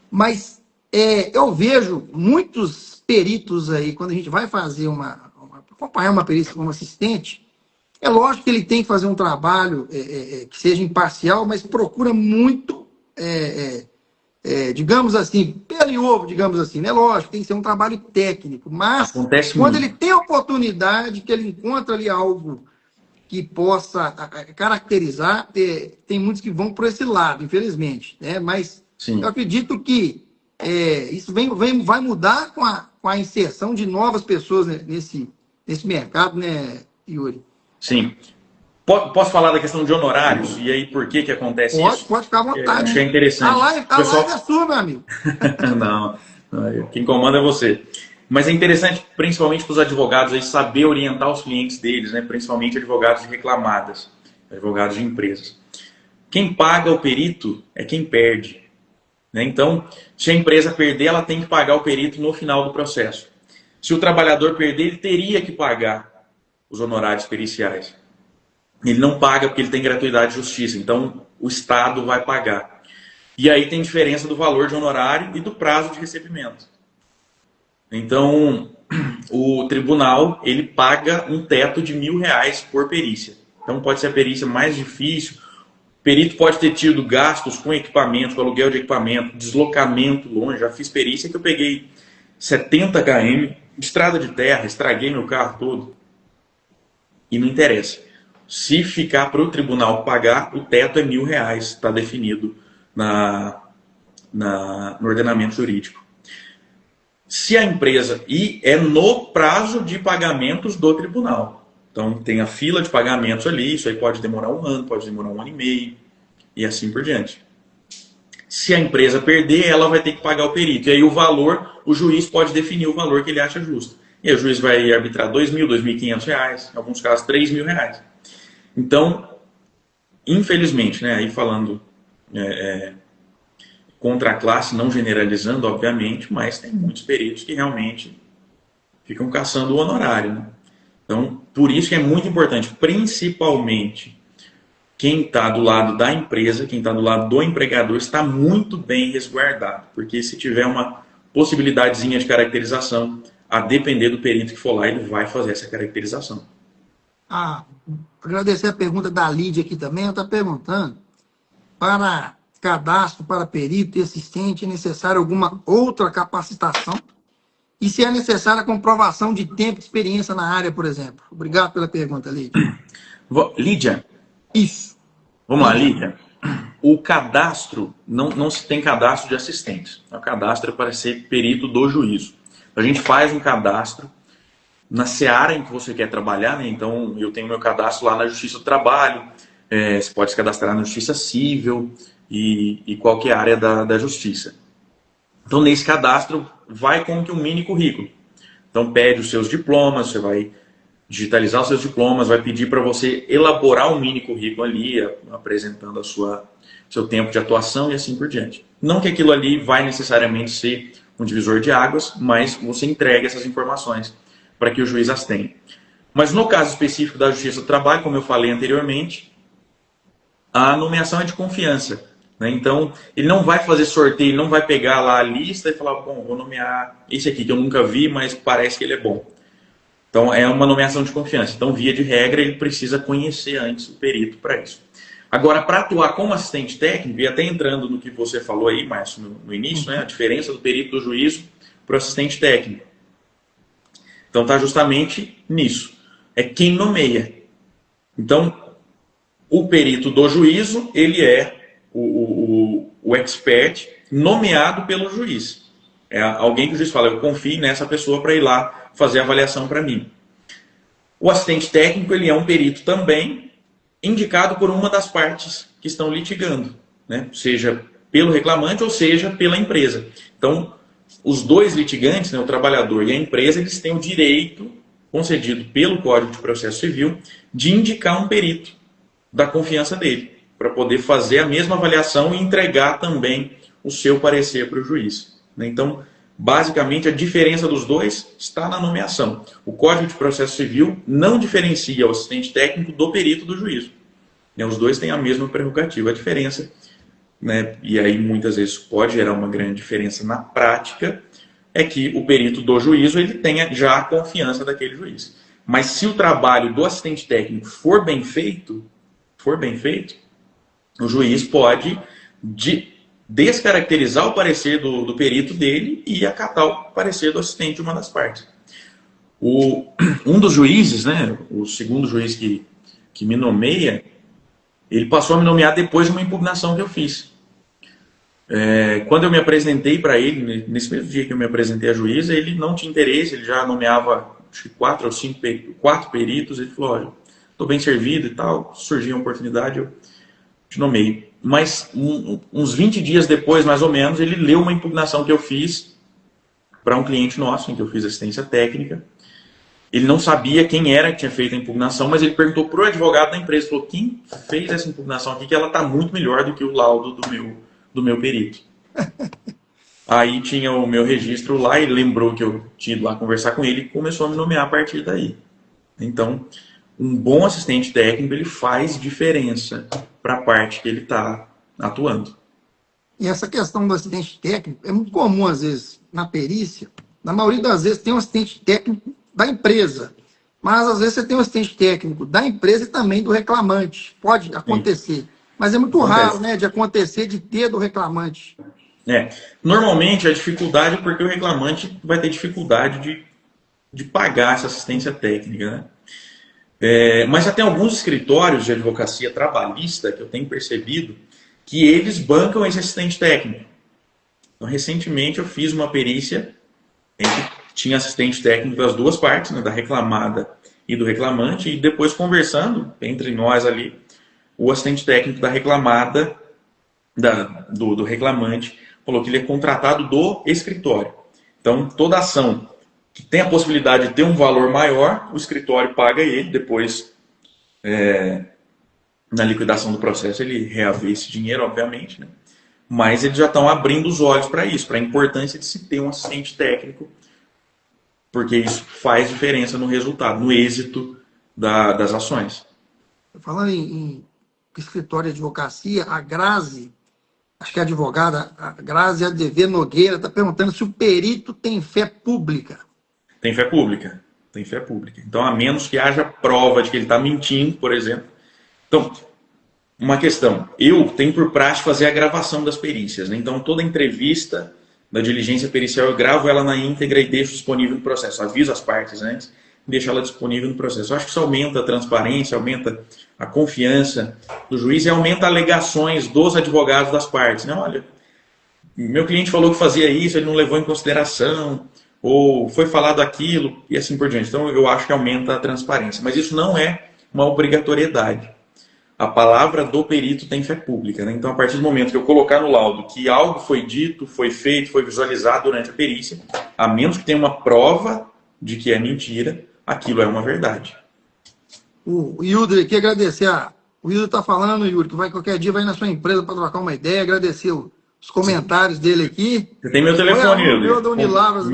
Mas eu vejo muitos peritos aí, quando a gente vai fazer acompanhar uma perícia como assistente, é lógico que ele tem que fazer um trabalho que seja imparcial, mas procura muito digamos assim, pelo e ovo, digamos assim, né? Lógico, tem que ser um trabalho técnico, mas Acontece quando muito. ele tem a oportunidade, que ele encontra ali algo que possa caracterizar, tem muitos que vão por esse lado, infelizmente, né? Mas Sim. eu acredito que isso vai mudar com a inserção de novas pessoas nesse mercado, né, Yuri? Sim. Posso falar da questão de honorários? E aí, por que acontece isso? Pode ficar à vontade. Achei interessante. A live é sua, meu amigo. Não, quem comanda é você. Mas é interessante, principalmente para os advogados, aí, saber orientar os clientes deles, né? Principalmente advogados de reclamadas, advogados de empresas. Quem paga o perito é quem perde. Né? Então, se a empresa perder, ela tem que pagar o perito no final do processo. Se o trabalhador perder, ele teria que pagar os honorários periciais. Ele não paga porque ele tem gratuidade de justiça, então o Estado vai pagar. E aí tem diferença do valor de honorário e do prazo de recebimento. Então, o tribunal, ele paga um teto de R$1.000 por perícia. Então pode ser a perícia mais difícil. O perito pode ter tido gastos com equipamento, com aluguel de equipamento, deslocamento longe. Já fiz perícia que eu peguei 70 km, estrada de terra, estraguei meu carro todo. E não interessa. Se ficar para o tribunal pagar, o teto é R$1.000, está definido no ordenamento jurídico. Se a empresa, e é no prazo de pagamentos do tribunal. Então tem a fila de pagamentos ali, isso aí pode demorar 1 ano, pode demorar 1 ano e meio, e assim por diante. Se a empresa perder, ela vai ter que pagar o perito. E aí o valor, o juiz pode definir o valor que ele acha justo. E aí o juiz vai arbitrar R$2.000, R$2.500, em alguns casos R$3.000. Então, infelizmente, né, aí falando contra a classe, não generalizando, obviamente, mas tem muitos peritos que realmente ficam caçando o honorário. Né? Então, por isso que é muito importante, principalmente, quem está do lado da empresa, quem está do lado do empregador, está muito bem resguardado. Porque se tiver uma possibilidadezinha de caracterização, a depender do perito que for lá, ele vai fazer essa caracterização. Agradecer a pergunta da Lídia aqui também. Ela está perguntando: para cadastro para perito e assistente, é necessária alguma outra capacitação? E se é necessária a comprovação de tempo de experiência na área, por exemplo? Obrigado pela pergunta, Lídia. Lídia. Isso. Vamos lá, Lídia. O cadastro, não se tem cadastro de assistentes. O cadastro é para ser perito do juízo. A gente faz um cadastro na seara em que você quer trabalhar, né? Então, eu tenho meu cadastro lá na Justiça do Trabalho, você pode se cadastrar na Justiça Civil e qualquer área da Justiça. Então, nesse cadastro, vai como que um mini currículo. Então, pede os seus diplomas, você vai digitalizar os seus diplomas, vai pedir para você elaborar um mini currículo ali, apresentando seu tempo de atuação e assim por diante. Não que aquilo ali vai necessariamente ser um divisor de águas, mas você entrega essas informações para que o juiz as tenha. Mas no caso específico da Justiça do Trabalho, como eu falei anteriormente, a nomeação é de confiança, né? Então, ele não vai fazer sorteio, ele não vai pegar lá a lista e falar, bom, vou nomear esse aqui que eu nunca vi, mas parece que ele é bom. Então, é uma nomeação de confiança. Então, via de regra, ele precisa conhecer antes o perito para isso. Agora, para atuar como assistente técnico, e até entrando no que você falou aí, Márcio, no início, né, a diferença do perito do juízo para o assistente técnico. Então, está justamente nisso. É quem nomeia. Então, o perito do juízo, ele é o expert nomeado pelo juiz. É alguém que o juiz fala, eu confio nessa pessoa para ir lá fazer a avaliação para mim. O assistente técnico, ele é um perito também indicado por uma das partes que estão litigando, né? Seja pelo reclamante ou seja pela empresa. Então, os dois litigantes, né, o trabalhador e a empresa, eles têm o direito, concedido pelo Código de Processo Civil, de indicar um perito da confiança dele, para poder fazer a mesma avaliação e entregar também o seu parecer para o juiz. Então, basicamente, a diferença dos dois está na nomeação. O Código de Processo Civil não diferencia o assistente técnico do perito do juízo. Os dois têm a mesma prerrogativa. A diferença, né, e aí muitas vezes pode gerar uma grande diferença na prática, é que o perito do juízo ele tenha já a confiança daquele juiz. Mas se o trabalho do assistente técnico for bem feito, o juiz pode descaracterizar o parecer do perito dele e acatar o parecer do assistente de uma das partes. Um dos juízes, né, o segundo juiz que me nomeia, ele passou a me nomear depois de uma impugnação que eu fiz. Quando eu me apresentei para ele, nesse mesmo dia que eu me apresentei à juíza, ele não tinha interesse, ele já nomeava acho que 4 peritos, ele falou, olha, estou bem servido e tal, surgiu uma oportunidade, eu te nomeei. Mas uns 20 dias depois, mais ou menos, ele leu uma impugnação que eu fiz para um cliente nosso, em que eu fiz assistência técnica. Ele não sabia quem era que tinha feito a impugnação, mas ele perguntou para o advogado da empresa, falou, quem fez essa impugnação aqui, que ela está muito melhor do que o laudo do meu perito. Aí tinha o meu registro lá, ele lembrou que eu tinha ido lá conversar com ele e começou a me nomear a partir daí. Então, um bom assistente técnico, ele faz diferença para a parte que ele está atuando. E essa questão do assistente técnico é muito comum, às vezes, na perícia. Na maioria das vezes tem um assistente técnico da empresa, mas às vezes você tem um assistente técnico da empresa e também do reclamante. Pode acontecer, sim, mas é muito raro, né, de acontecer de ter do reclamante. Normalmente a dificuldade é porque o reclamante vai ter dificuldade de pagar essa assistência técnica, né? Mas já tem alguns escritórios de advocacia trabalhista que eu tenho percebido que eles bancam esse assistente técnico. Então, recentemente eu fiz uma perícia em que tinha assistente técnico das duas partes, né, da reclamada e do reclamante, e depois conversando entre nós ali, o assistente técnico da reclamada, do reclamante, falou que ele é contratado do escritório. Então, toda ação que tem a possibilidade de ter um valor maior, o escritório paga ele, depois, na liquidação do processo, ele reaver esse dinheiro, obviamente, né? Mas eles já estão abrindo os olhos para isso, para a importância de se ter um assistente técnico, porque isso faz diferença no resultado, no êxito das ações. Falando em escritório de advocacia, a Grazi acho que a advogada, a Grazi ADV Nogueira, está perguntando se o perito tem fé pública. Tem fé pública. Tem fé pública. Então, a menos que haja prova de que ele está mentindo, por exemplo. Então, uma questão. Eu tenho por prática fazer a gravação das perícias, né? Então, toda entrevista da diligência pericial, eu gravo ela na íntegra e deixo disponível no processo. Aviso as partes antes e deixo ela disponível no processo. Eu acho que isso aumenta a transparência, aumenta a confiança do juiz e aumenta alegações dos advogados das partes, né? Olha, meu cliente falou que fazia isso, ele não levou em consideração, ou foi falado aquilo, e assim por diante. Então, eu acho que aumenta a transparência. Mas isso não é uma obrigatoriedade. A palavra do perito tem fé pública, né? Então, a partir do momento que eu colocar no laudo que algo foi dito, foi feito, foi visualizado durante a perícia, a menos que tenha uma prova de que é mentira, aquilo é uma verdade. O Yuri aqui agradecer. O Yuri está falando, Yuri, que qualquer dia vai na sua empresa para trocar uma ideia, agradecer os comentários dele aqui. Você tem meu telefone, Yuri.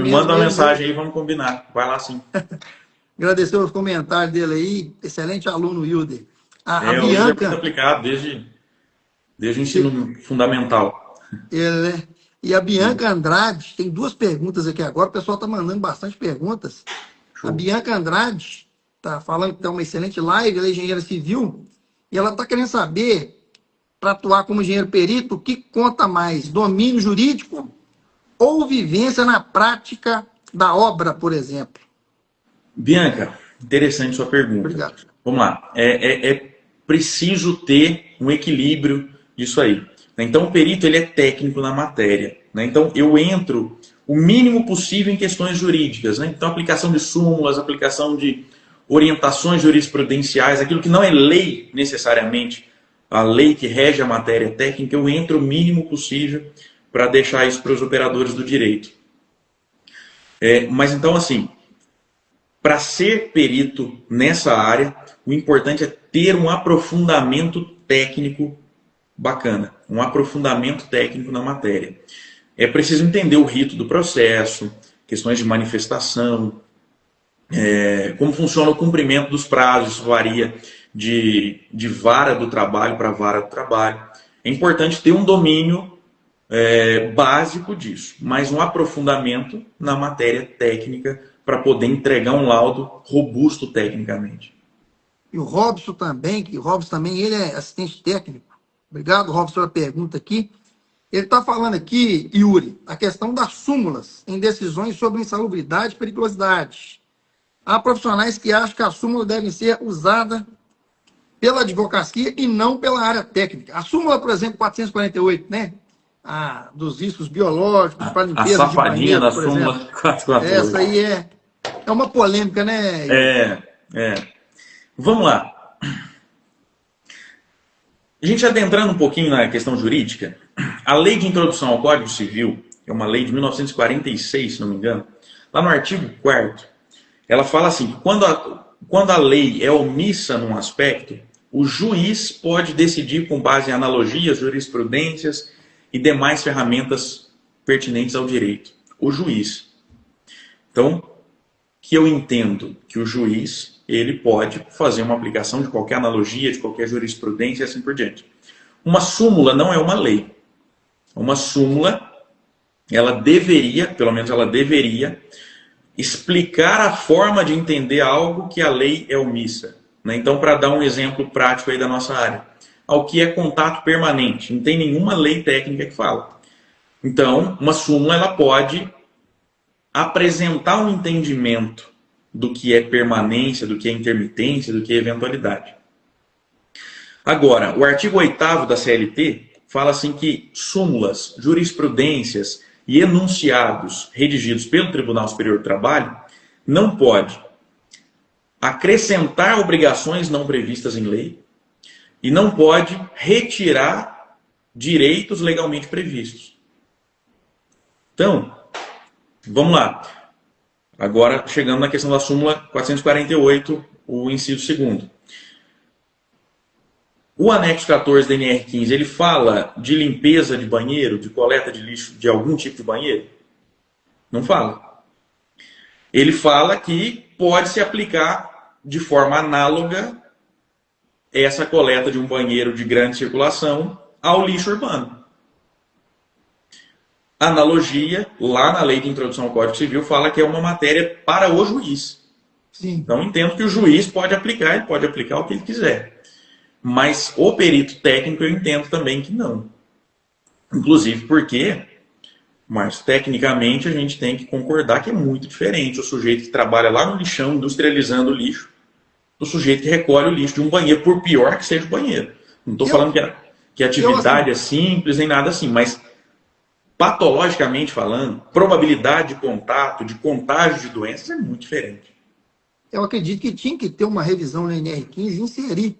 Me manda uma mensagem aí, vamos combinar. Vai lá sim. Agradecer os comentários dele aí. Excelente aluno, Yuri. A Bianca. O Yuri é muito aplicado desde o ensino fundamental. Ele, né? E a Bianca Andrade, tem duas perguntas aqui agora, o pessoal está mandando bastante perguntas. Show. A Bianca Andrade está falando que está uma excelente live, ela é engenheira civil, e ela está querendo saber, para atuar como engenheiro perito, o que conta mais, domínio jurídico ou vivência na prática da obra, por exemplo? Bianca, interessante sua pergunta. Obrigado. Vamos lá. É preciso ter um equilíbrio disso aí. Então, o perito ele é técnico na matéria, né? Então, eu entro o mínimo possível em questões jurídicas, né? Então, aplicação de súmulas, aplicação de orientações jurisprudenciais, aquilo que não é lei necessariamente, a lei que rege a matéria técnica, eu entro o mínimo possível para deixar isso para os operadores do direito. Mas então, assim, para ser perito nessa área, o importante é ter um aprofundamento técnico bacana, um aprofundamento técnico na matéria. É preciso entender o rito do processo, questões de manifestação, como funciona o cumprimento dos prazos, isso varia de vara do trabalho para vara do trabalho. É importante ter um domínio básico disso, mas um aprofundamento na matéria técnica para poder entregar um laudo robusto tecnicamente. E o Robson também, ele é assistente técnico. Obrigado, Robson, pela pergunta aqui. Ele está falando aqui, Yuri, a questão das súmulas em decisões sobre insalubridade e periculosidade. Há profissionais que acham que a súmula deve ser usada pela advocacia e não pela área técnica. A súmula, por exemplo, 448, né? Dos riscos biológicos para limpeza de banheiro, da súmula 448. Essa aí é uma polêmica, né? Vamos lá. A gente adentrando um pouquinho na questão jurídica, a Lei de Introdução ao Código Civil, que é uma lei de 1946, se não me engano, lá no artigo 4º, ela fala assim, que quando a lei é omissa num aspecto, o juiz pode decidir com base em analogias, jurisprudências e demais ferramentas pertinentes ao direito. O juiz. Então, que eu entendo que o juiz ele pode fazer uma aplicação de qualquer analogia, de qualquer jurisprudência e assim por diante. Uma súmula não é uma lei. Uma súmula, ela deveria, pelo menos ela deveria, explicar a forma de entender algo que a lei é omissa. Né? Então, para dar um exemplo prático aí da nossa área, ao que é contato permanente, não tem nenhuma lei técnica que fala. Então, uma súmula ela pode apresentar um entendimento do que é permanência, do que é intermitência, do que é eventualidade. Agora, o artigo 8º da CLT fala assim que súmulas, jurisprudências e enunciados redigidos pelo Tribunal Superior do Trabalho não pode acrescentar obrigações não previstas em lei e não pode retirar direitos legalmente previstos. Então, vamos lá. Agora, chegando na questão da súmula 448, o inciso 2º. O anexo 14 da NR15, ele fala de limpeza de banheiro, de coleta de lixo de algum tipo de banheiro? Não fala. Ele fala que pode se aplicar de forma análoga essa coleta de um banheiro de grande circulação ao lixo urbano. Analogia, lá na lei de introdução ao Código Civil, fala que é uma matéria para o juiz. Sim. Então, entendo que o juiz pode aplicar, ele pode aplicar o que ele quiser. Mas o perito técnico, eu entendo também que não. Inclusive porque, mas tecnicamente, a gente tem que concordar que é muito diferente o sujeito que trabalha lá no lixão, industrializando o lixo, do sujeito que recolhe o lixo de um banheiro, por pior que seja o banheiro. Não estou falando que a atividade é simples, nem nada assim, mas patologicamente falando, probabilidade de contato, de contágio de doenças é muito diferente. Eu acredito que tinha que ter uma revisão na NR15 e inserir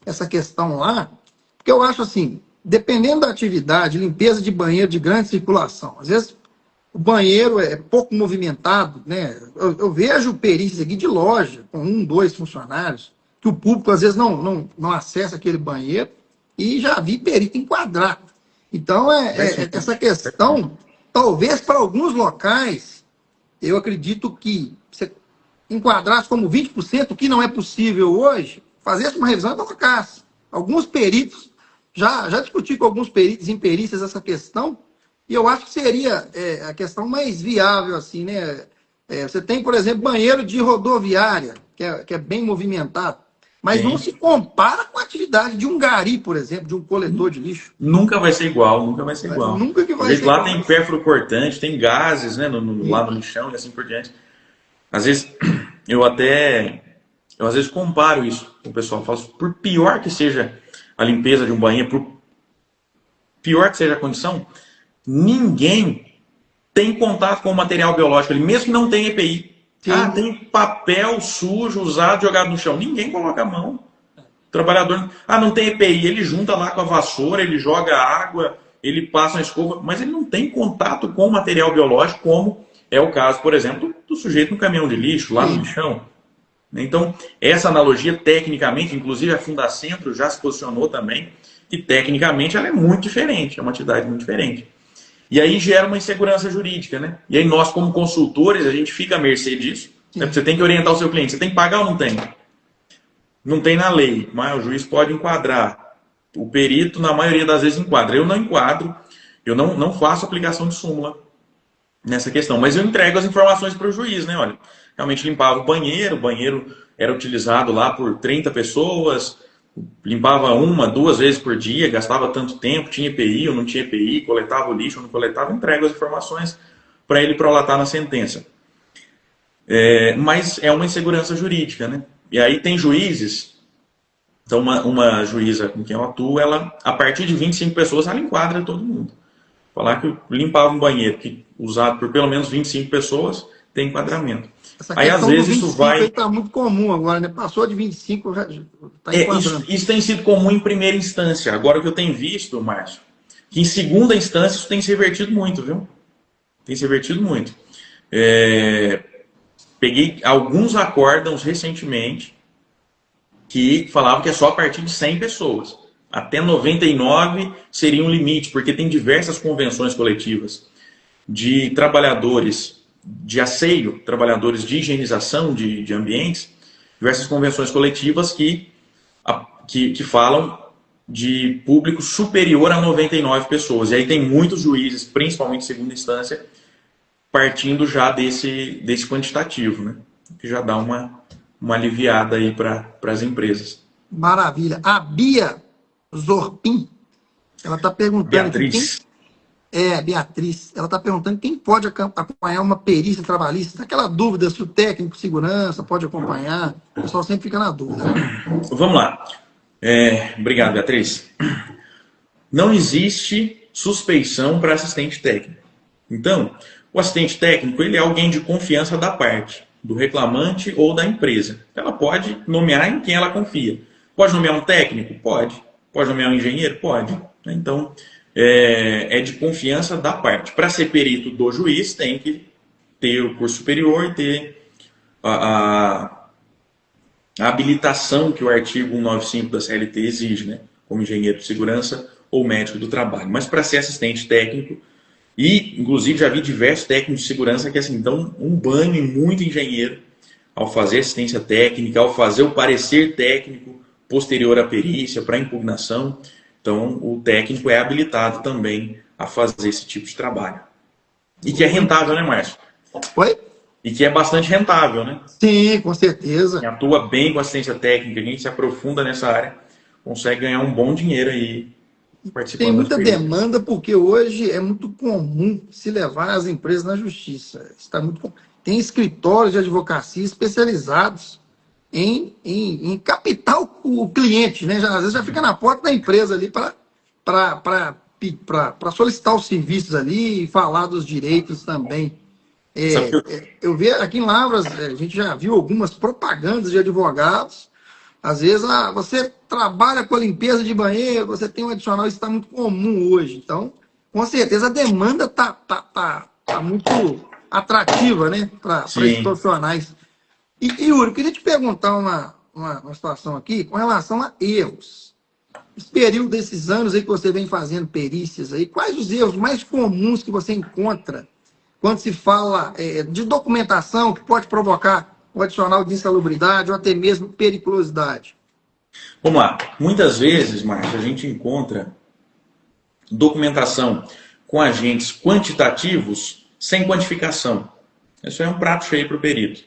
essa questão lá, porque eu acho assim, dependendo da atividade, limpeza de banheiro de grande circulação, às vezes o banheiro é pouco movimentado, né? Eu vejo perícias aqui de loja, com 1, 2 funcionários, que o público às vezes não acessa aquele banheiro, e já vi perito enquadrar. Então, essa questão, talvez para alguns locais, eu acredito que você enquadrasse como 20%, o que não é possível hoje, fazesse uma revisão e colocasse. Alguns peritos, já discuti com alguns peritos em perícias essa questão, e eu acho que seria a questão mais viável, assim, né? Você tem, por exemplo, banheiro de rodoviária, que é bem movimentado, mas não se compara com a atividade de um gari, por exemplo, de um coletor de lixo. Nunca vai ser igual, nunca vai ser igual. Nunca que vai ser lá igual. tem pérfuro cortante, tem gases, né, lá no lixão e assim por diante. Às vezes, eu às vezes comparo isso com o pessoal. Falo, por pior que seja a limpeza de um banheiro, por pior que seja a condição, ninguém tem contato com o material biológico, mesmo que não tenha EPI. Sim. Tem papel sujo, usado, jogado no chão. Ninguém coloca a mão. O trabalhador, não tem EPI, ele junta lá com a vassoura, ele joga água, ele passa uma escova, mas ele não tem contato com o material biológico, como é o caso, por exemplo, do sujeito no caminhão de lixo, lá no lixão. Então, essa analogia, tecnicamente, inclusive a Fundacentro já se posicionou também, que tecnicamente ela é muito diferente, é uma atividade muito diferente. E aí gera uma insegurança jurídica, né? E aí nós, como consultores, a gente fica à mercê disso. Né? Você tem que orientar o seu cliente. Você tem que pagar ou não tem? Não tem na lei, mas o juiz pode enquadrar. O perito, na maioria das vezes, enquadra. Eu não enquadro, eu não faço aplicação de súmula nessa questão. Mas eu entrego as informações para o juiz, né? Olha, realmente limpava o banheiro era utilizado lá por 30 pessoas, limpava 1, 2 vezes por dia, gastava tanto tempo, tinha EPI ou não tinha EPI, coletava o lixo ou não coletava, entrego as informações para ele prolatar na sentença. Mas é uma insegurança jurídica, né? E aí tem juízes, então uma juíza com quem eu atuo, ela, a partir de 25 pessoas, ela enquadra todo mundo. Falar que limpava um banheiro usado por pelo menos 25 pessoas, tem enquadramento. Aí às vezes isso vai... Está muito comum agora, né? Passou de 25, já está enquadrando. Isso tem sido comum em primeira instância. Agora o que eu tenho visto, Márcio, que em segunda instância isso tem se revertido muito, viu? Tem se revertido muito. Peguei alguns acórdãos recentemente que falavam que é só a partir de 100 pessoas. Até 99 seria um limite, porque tem diversas convenções coletivas de trabalhadores de asseio, trabalhadores de higienização de ambientes, diversas convenções coletivas que falam de público superior a 99 pessoas. E aí tem muitos juízes, principalmente em segunda instância, partindo já desse quantitativo, né? Que já dá uma aliviada aí para as empresas. Maravilha. A Bia Zorpin, ela está perguntando... Beatriz. Beatriz. Ela está perguntando quem pode acompanhar uma perícia trabalhista. Aquela dúvida se o técnico de segurança pode acompanhar. O pessoal sempre fica na dúvida. Vamos lá. Obrigado, Beatriz. Não existe suspeição para assistente técnico. Então, o assistente técnico ele é alguém de confiança da parte, do reclamante ou da empresa. Ela pode nomear em quem ela confia. Pode nomear um técnico? Pode. Pode nomear um engenheiro? Pode. Então, é de confiança da parte. Para ser perito do juiz, tem que ter o curso superior e ter a habilitação que o artigo 195 da CLT exige, né? Como engenheiro de segurança ou médico do trabalho. Mas para ser assistente técnico, e inclusive já vi diversos técnicos de segurança que assim, dão um banho em muito engenheiro ao fazer assistência técnica, ao fazer o parecer técnico posterior à perícia, para impugnação. Então, o técnico é habilitado também a fazer esse tipo de trabalho. E que é rentável, né, Márcio? Oi? E que é bastante rentável, né? Sim, com certeza. Quem atua bem com assistência técnica, quem se aprofunda nessa área, consegue ganhar um bom dinheiro aí Tem participando das muita perícias. demanda porque hoje é muito comum se levar as empresas na justiça. Está muito Tem escritórios de advocacia especializados em captar o cliente, né? Às vezes já fica na porta da empresa ali para solicitar os serviços ali e falar dos direitos também. Sabe que eu... Eu vi aqui em Lavras, a gente já viu algumas propagandas de advogados. Às vezes, você trabalha com a limpeza de banheiro, você tem um adicional, isso está muito comum hoje. Então, com certeza, a demanda tá muito atrativa, né, para esses Sim. profissionais. E, Yuri, eu queria te perguntar uma situação aqui com relação a erros. Esse período desses anos aí que você vem fazendo perícias aí, quais os erros mais comuns que você encontra quando se fala de documentação que pode provocar o adicional de insalubridade ou até mesmo periculosidade? Vamos lá. Muitas vezes, Márcio, a gente encontra documentação com agentes quantitativos sem quantificação. Isso é um prato cheio para o perito.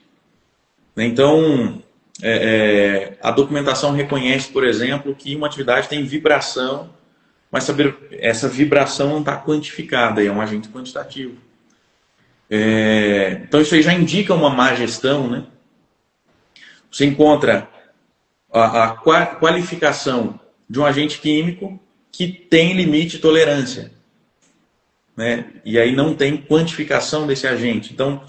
Então, a documentação reconhece, por exemplo, que uma atividade tem vibração, mas essa vibração não está quantificada, é um agente quantitativo. Então, isso aí já indica uma má gestão, né? Você encontra a qualificação de um agente químico que tem limite de tolerância, né? E aí não tem quantificação desse agente. Então,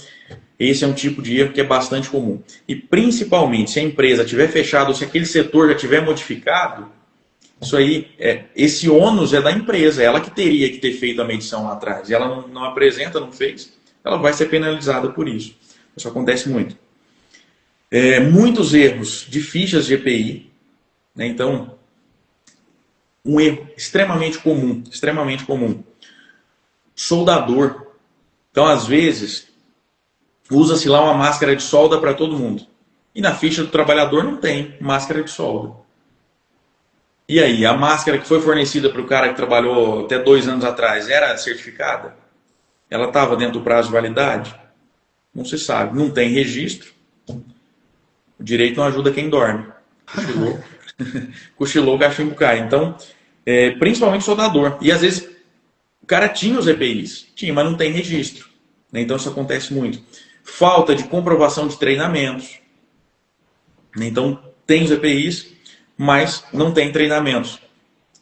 esse é um tipo de erro que é bastante comum. E principalmente se a empresa tiver fechada ou se aquele setor já tiver modificado, isso aí, esse ônus é da empresa, ela que teria que ter feito a medição lá atrás. E ela não apresenta, não fez, ela vai ser penalizada por isso. Isso acontece muito. Muitos erros de fichas de EPI, né? Então, um erro extremamente comum. Soldador. Então, às vezes, usa-se lá uma máscara de solda para todo mundo. E na ficha do trabalhador não tem máscara de solda. E aí, a máscara que foi fornecida para o cara que trabalhou até 2 anos atrás era certificada? Ela estava dentro do prazo de validade? Não se sabe. Não tem registro. O direito não ajuda quem dorme. Cochilou, o cachimbo cai. Então, principalmente soldador. E às vezes, o cara tinha os EPIs. Tinha, mas não tem registro. Então, isso acontece muito. Falta de comprovação de treinamentos. Então, tem os EPIs, mas não tem treinamentos.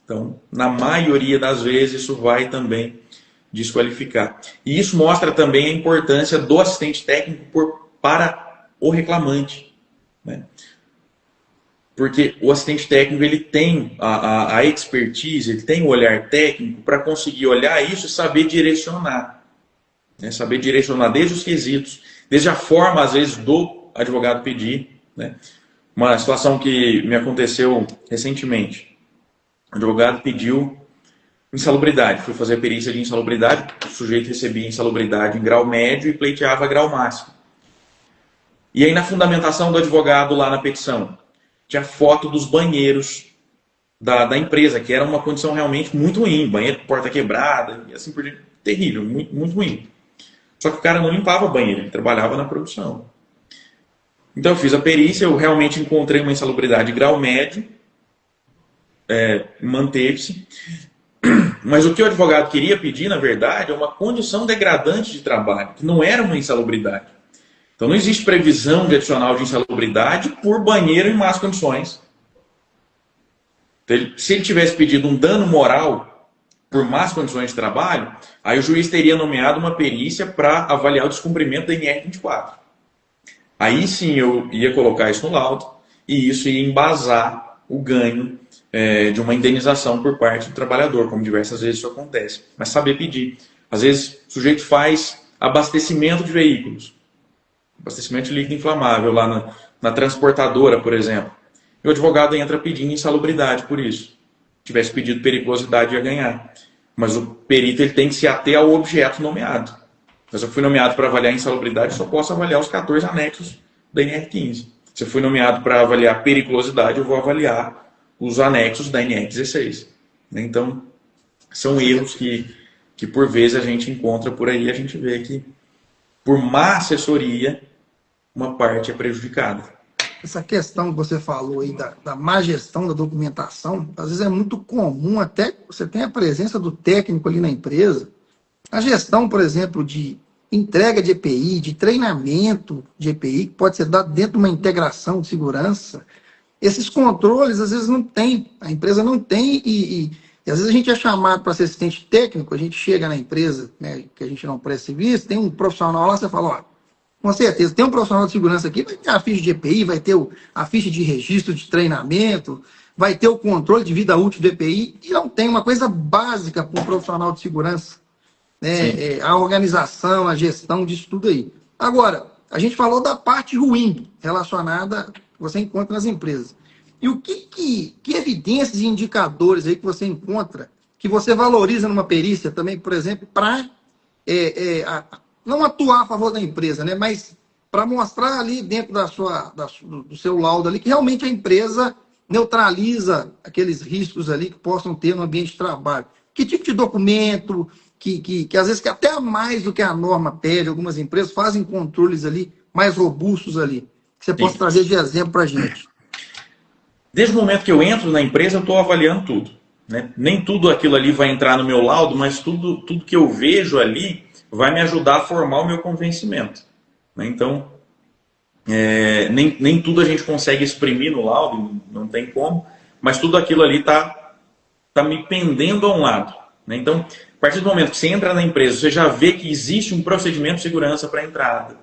Então, na maioria das vezes, isso vai também desqualificar. E isso mostra também a importância do assistente técnico para o reclamante, né? Porque o assistente técnico ele tem a expertise, ele tem o olhar técnico para conseguir olhar isso e saber direcionar. Né? Saber direcionar desde os quesitos, desde a forma, às vezes, do advogado pedir. Né? Uma situação que me aconteceu recentemente. O advogado pediu insalubridade. Fui fazer a perícia de insalubridade. O sujeito recebia insalubridade em grau médio e pleiteava grau máximo. E aí, na fundamentação do advogado lá na petição, tinha foto dos banheiros da empresa, que era uma condição realmente muito ruim. Banheiro com porta quebrada, e assim por diante. Terrível, muito, muito ruim. Só que o cara não limpava banheiro, ele trabalhava na produção. Então eu fiz a perícia, eu realmente encontrei uma insalubridade de grau médio, manteve-se. Mas o que o advogado queria pedir, na verdade, é uma condição degradante de trabalho, que não era uma insalubridade. Então não existe previsão de adicional de insalubridade por banheiro em más condições. Então, se ele tivesse pedido um dano moral por más condições de trabalho, aí o juiz teria nomeado uma perícia para avaliar o descumprimento da NR24. Aí sim eu ia colocar isso no laudo e isso ia embasar o ganho de uma indenização por parte do trabalhador, como diversas vezes isso acontece. Mas saber pedir. Às vezes o sujeito faz abastecimento de veículos, abastecimento de líquido inflamável lá na transportadora, por exemplo. E o advogado entra pedindo insalubridade por isso. Se tivesse pedido periculosidade, ia ganhar. Mas o perito ele tem que se ater ao objeto nomeado. Mas se eu fui nomeado para avaliar insalubridade, só posso avaliar os 14 anexos da NR15. Se eu fui nomeado para avaliar periculosidade, eu vou avaliar os anexos da NR16. Então, são erros que que por vezes a gente encontra por aí, a gente vê que por má assessoria, uma parte é prejudicada. Essa questão que você falou aí da má gestão da documentação, às vezes é muito comum, até que você tem a presença do técnico ali na empresa. A gestão, por exemplo, de entrega de EPI, de treinamento de EPI, que pode ser dado dentro de uma integração de segurança, esses controles às vezes não tem, a empresa não tem, e às vezes a gente é chamado para ser assistente técnico, a gente chega na empresa, né, que a gente não presta serviço, tem um profissional lá, você fala, ó, com certeza, tem um profissional de segurança aqui, vai ter a ficha de EPI, vai ter a ficha de registro de treinamento, vai ter o controle de vida útil do EPI, e não tem uma coisa básica para um profissional de segurança, né? A organização, a gestão disso tudo aí. Agora, a gente falou da parte ruim relacionada que você encontra nas empresas. E o que evidências e indicadores aí que você encontra, que você valoriza numa perícia também, por exemplo, para não atuar a favor da empresa, né? Mas para mostrar ali dentro do seu laudo ali que realmente a empresa neutraliza aqueles riscos ali que possam ter no ambiente de trabalho. Que tipo de documento, que às vezes que até mais do que a norma pede, algumas empresas fazem controles ali mais robustos ali, que você possa trazer de exemplo para a gente. Desde o momento que eu entro na empresa, eu estou avaliando tudo, né? Nem tudo aquilo ali vai entrar no meu laudo, mas tudo que eu vejo ali vai me ajudar a formar o meu convencimento, né? Então, nem tudo a gente consegue exprimir no laudo, não tem como, mas tudo aquilo ali está me pendendo a um lado, né? Então, a partir do momento que você entra na empresa, você já vê que existe um procedimento de segurança para a entrada.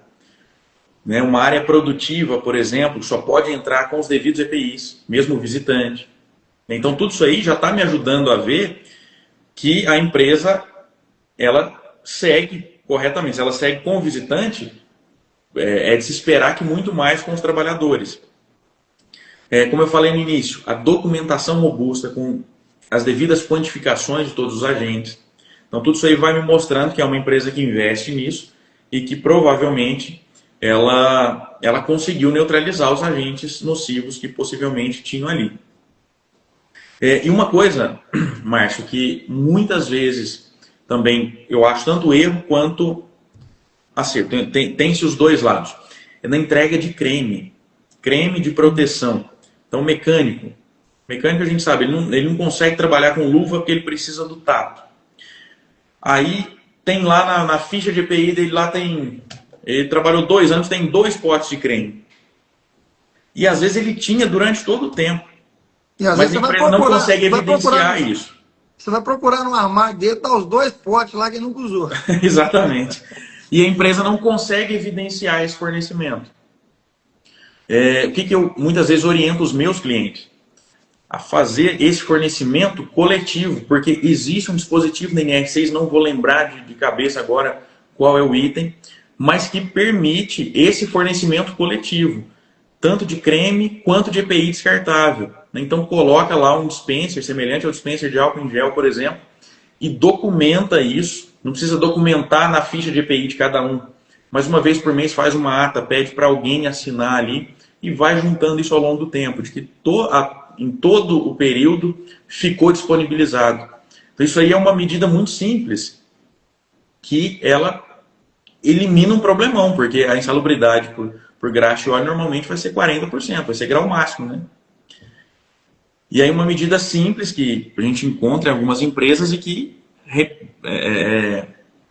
Né? Uma área produtiva, por exemplo, só pode entrar com os devidos EPIs, mesmo o visitante. Então, tudo isso aí já está me ajudando a ver que a empresa ela segue corretamente. Se ela segue com o visitante, é de se esperar que muito mais com os trabalhadores. Como eu falei no início, a documentação robusta com as devidas quantificações de todos os agentes. Então, tudo isso aí vai me mostrando que é uma empresa que investe nisso e que provavelmente ela conseguiu neutralizar os agentes nocivos que possivelmente tinham ali. E uma coisa, Márcio, que muitas vezes também eu acho tanto erro quanto acerto. Tem-se os dois lados. É na entrega de creme de proteção. Então, mecânico a gente sabe, ele não consegue trabalhar com luva porque ele precisa do tato. Aí tem lá na ficha de EPI dele, lá ele trabalhou 2 anos, tem 2 potes de creme. E às vezes ele tinha durante todo o tempo. Mas a empresa não consegue evidenciar isso. Você vai procurar no armário dele, tá os 2 potes lá que ele nunca usou. Exatamente. E a empresa não consegue evidenciar esse fornecimento. O que eu muitas vezes oriento os meus clientes? A fazer esse fornecimento coletivo, porque existe um dispositivo na NR6, não vou lembrar de cabeça agora qual é o item, mas que permite esse fornecimento coletivo, tanto de creme quanto de EPI descartável. Então coloca lá um dispenser, semelhante ao dispenser de álcool em gel, por exemplo, e documenta isso. Não precisa documentar na ficha de EPI de cada um, mas uma vez por mês faz uma ata, pede para alguém assinar ali e vai juntando isso ao longo do tempo, de que em todo o período ficou disponibilizado. Então isso aí é uma medida muito simples, que ela elimina um problemão, porque a insalubridade por graxa e óleo normalmente vai ser 40%, vai ser grau máximo, né? E aí uma medida simples que a gente encontra em algumas empresas e que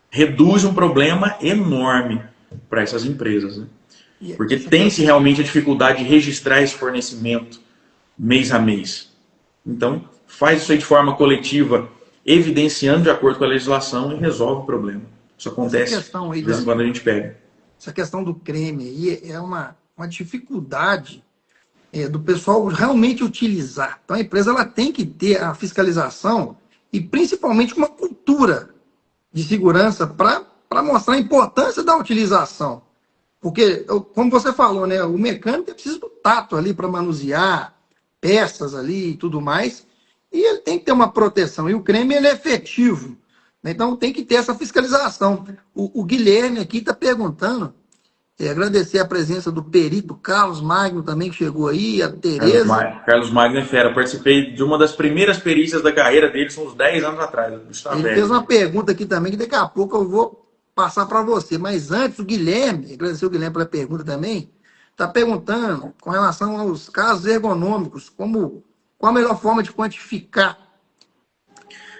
reduz um problema enorme para essas empresas, né? Porque tem-se realmente a dificuldade de registrar esse fornecimento mês a mês. Então, faz isso aí de forma coletiva, evidenciando de acordo com a legislação e resolve o problema. Isso acontece, de vez em quando a gente pega. Essa questão do creme aí é uma dificuldade do pessoal realmente utilizar. Então, a empresa ela tem que ter a fiscalização e, principalmente, uma cultura de segurança para mostrar a importância da utilização. Porque, como você falou, né, o mecânico precisa do tato ali para manusear peças ali e tudo mais, e ele tem que ter uma proteção. E o creme ele é efetivo, né? Então tem que ter essa fiscalização. O Guilherme aqui está perguntando Agradecer a presença do perito Carlos Magno também, que chegou aí, a Tereza. Carlos Magno é fera. Eu participei de uma das primeiras perícias da carreira dele, são uns 10 anos atrás. Ele fez uma pergunta aqui também, que daqui a pouco eu vou passar para você. Mas antes, o Guilherme, agradecer o Guilherme pela pergunta também, está perguntando com relação aos casos ergonômicos, qual a melhor forma de quantificar.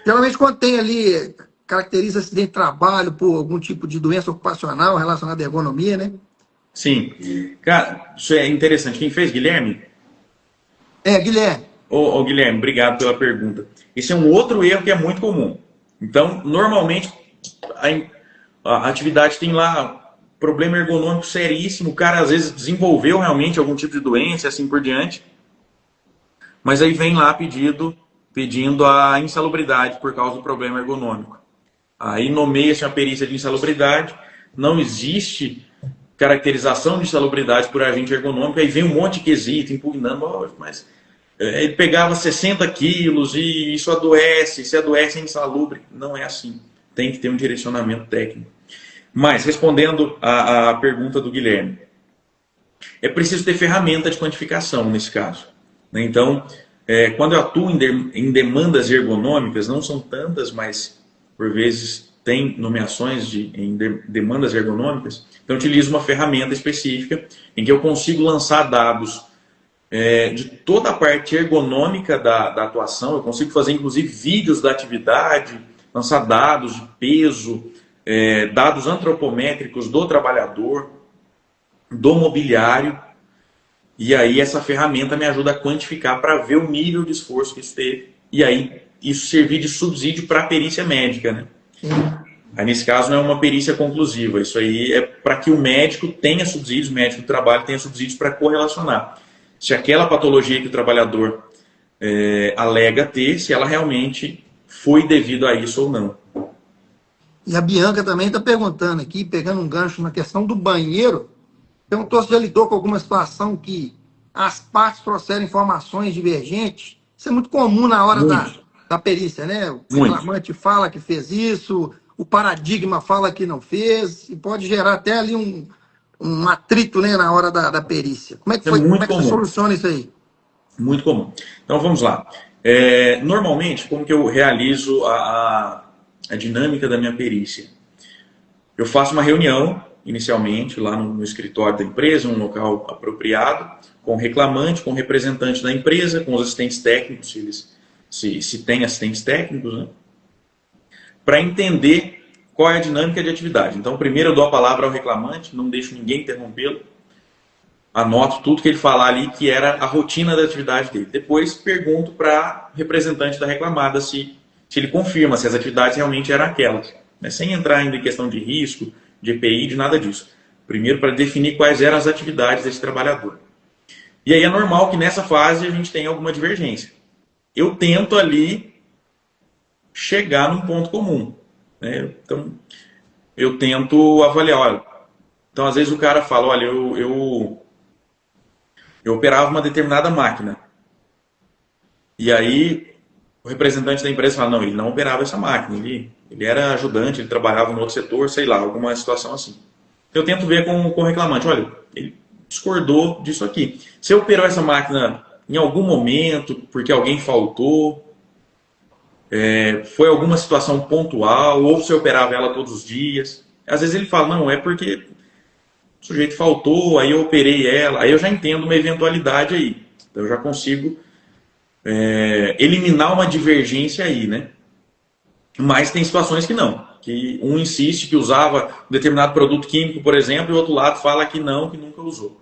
Geralmente, quando tem ali, caracteriza acidente de trabalho por algum tipo de doença ocupacional relacionada à ergonomia, né? Sim. Cara, isso é interessante. Quem fez, Guilherme? Guilherme. Ô, Guilherme, obrigado pela pergunta. Esse é um outro erro que é muito comum. Então, normalmente, a atividade tem lá problema ergonômico seríssimo. O cara, às vezes, desenvolveu realmente algum tipo de doença e assim por diante. Mas aí vem lá pedindo a insalubridade por causa do problema ergonômico. Aí nomeia-se uma perícia de insalubridade. Não existe caracterização de insalubridade por agente ergonômico. Aí vem um monte de quesito impugnando, mas ele pegava 60 quilos e isso adoece, se adoece é insalubre. Não é assim. Tem que ter um direcionamento técnico. Mas, respondendo à pergunta do Guilherme, é preciso ter ferramenta de quantificação nesse caso. Então, quando eu atuo em demandas ergonômicas, não são tantas, mas por vezes tem nomeações em demandas ergonômicas, então eu utilizo uma ferramenta específica em que eu consigo lançar dados de toda a parte ergonômica da atuação. Eu consigo fazer inclusive vídeos da atividade, lançar dados de peso, dados antropométricos do trabalhador, do mobiliário, e aí essa ferramenta me ajuda a quantificar para ver o nível de esforço que isso teve, e aí isso servir de subsídio para a perícia médica, né? Aí, nesse caso, não é uma perícia conclusiva. Isso aí é para que o médico tenha subsídios, o médico do trabalho tenha subsídios para correlacionar se aquela patologia que o trabalhador alega ter, se ela realmente foi devido a isso ou não. E a Bianca também está perguntando aqui, pegando um gancho na questão do banheiro, perguntou se já lidou com alguma situação que as partes trouxeram informações divergentes. Isso é muito comum na hora da perícia, né? O reclamante fala que fez isso, o paradigma fala que não fez, e pode gerar até ali um atrito, né, na hora da perícia. Como é que foi? Como é que você soluciona isso aí? Muito comum. Então vamos lá. Normalmente, como que eu realizo a dinâmica da minha perícia? Eu faço uma reunião, inicialmente, lá no escritório da empresa, um local apropriado, com o reclamante, com o representante da empresa, com os assistentes técnicos, se tem assistentes técnicos, né? Para entender qual é a dinâmica de atividade. Então, primeiro eu dou a palavra ao reclamante, não deixo ninguém interrompê-lo, anoto tudo que ele falar ali, que era a rotina da atividade dele. Depois pergunto para o representante da reclamada se ele confirma se as atividades realmente eram aquelas, né? Sem entrar ainda em questão de risco, de EPI, de nada disso. Primeiro para definir quais eram as atividades desse trabalhador. E aí é normal que nessa fase a gente tenha alguma divergência. Eu tento ali chegar num ponto comum, né? Então, eu tento avaliar. Olha, então, às vezes o cara fala, olha, eu operava uma determinada máquina. E aí, o representante da empresa fala, não, ele não operava essa máquina, ele era ajudante, ele trabalhava no outro setor, sei lá, alguma situação assim. Eu tento ver com o reclamante, olha, ele discordou disso aqui. Você operou essa máquina em algum momento, porque alguém faltou, foi alguma situação pontual, ou você operava ela todos os dias. Às vezes ele fala, não, é porque o sujeito faltou, aí eu operei ela, aí eu já entendo uma eventualidade aí. Então eu já consigo eliminar uma divergência aí, né? Mas tem situações que não, que um insiste que usava um determinado produto químico, por exemplo, e o outro lado fala que não, que nunca usou.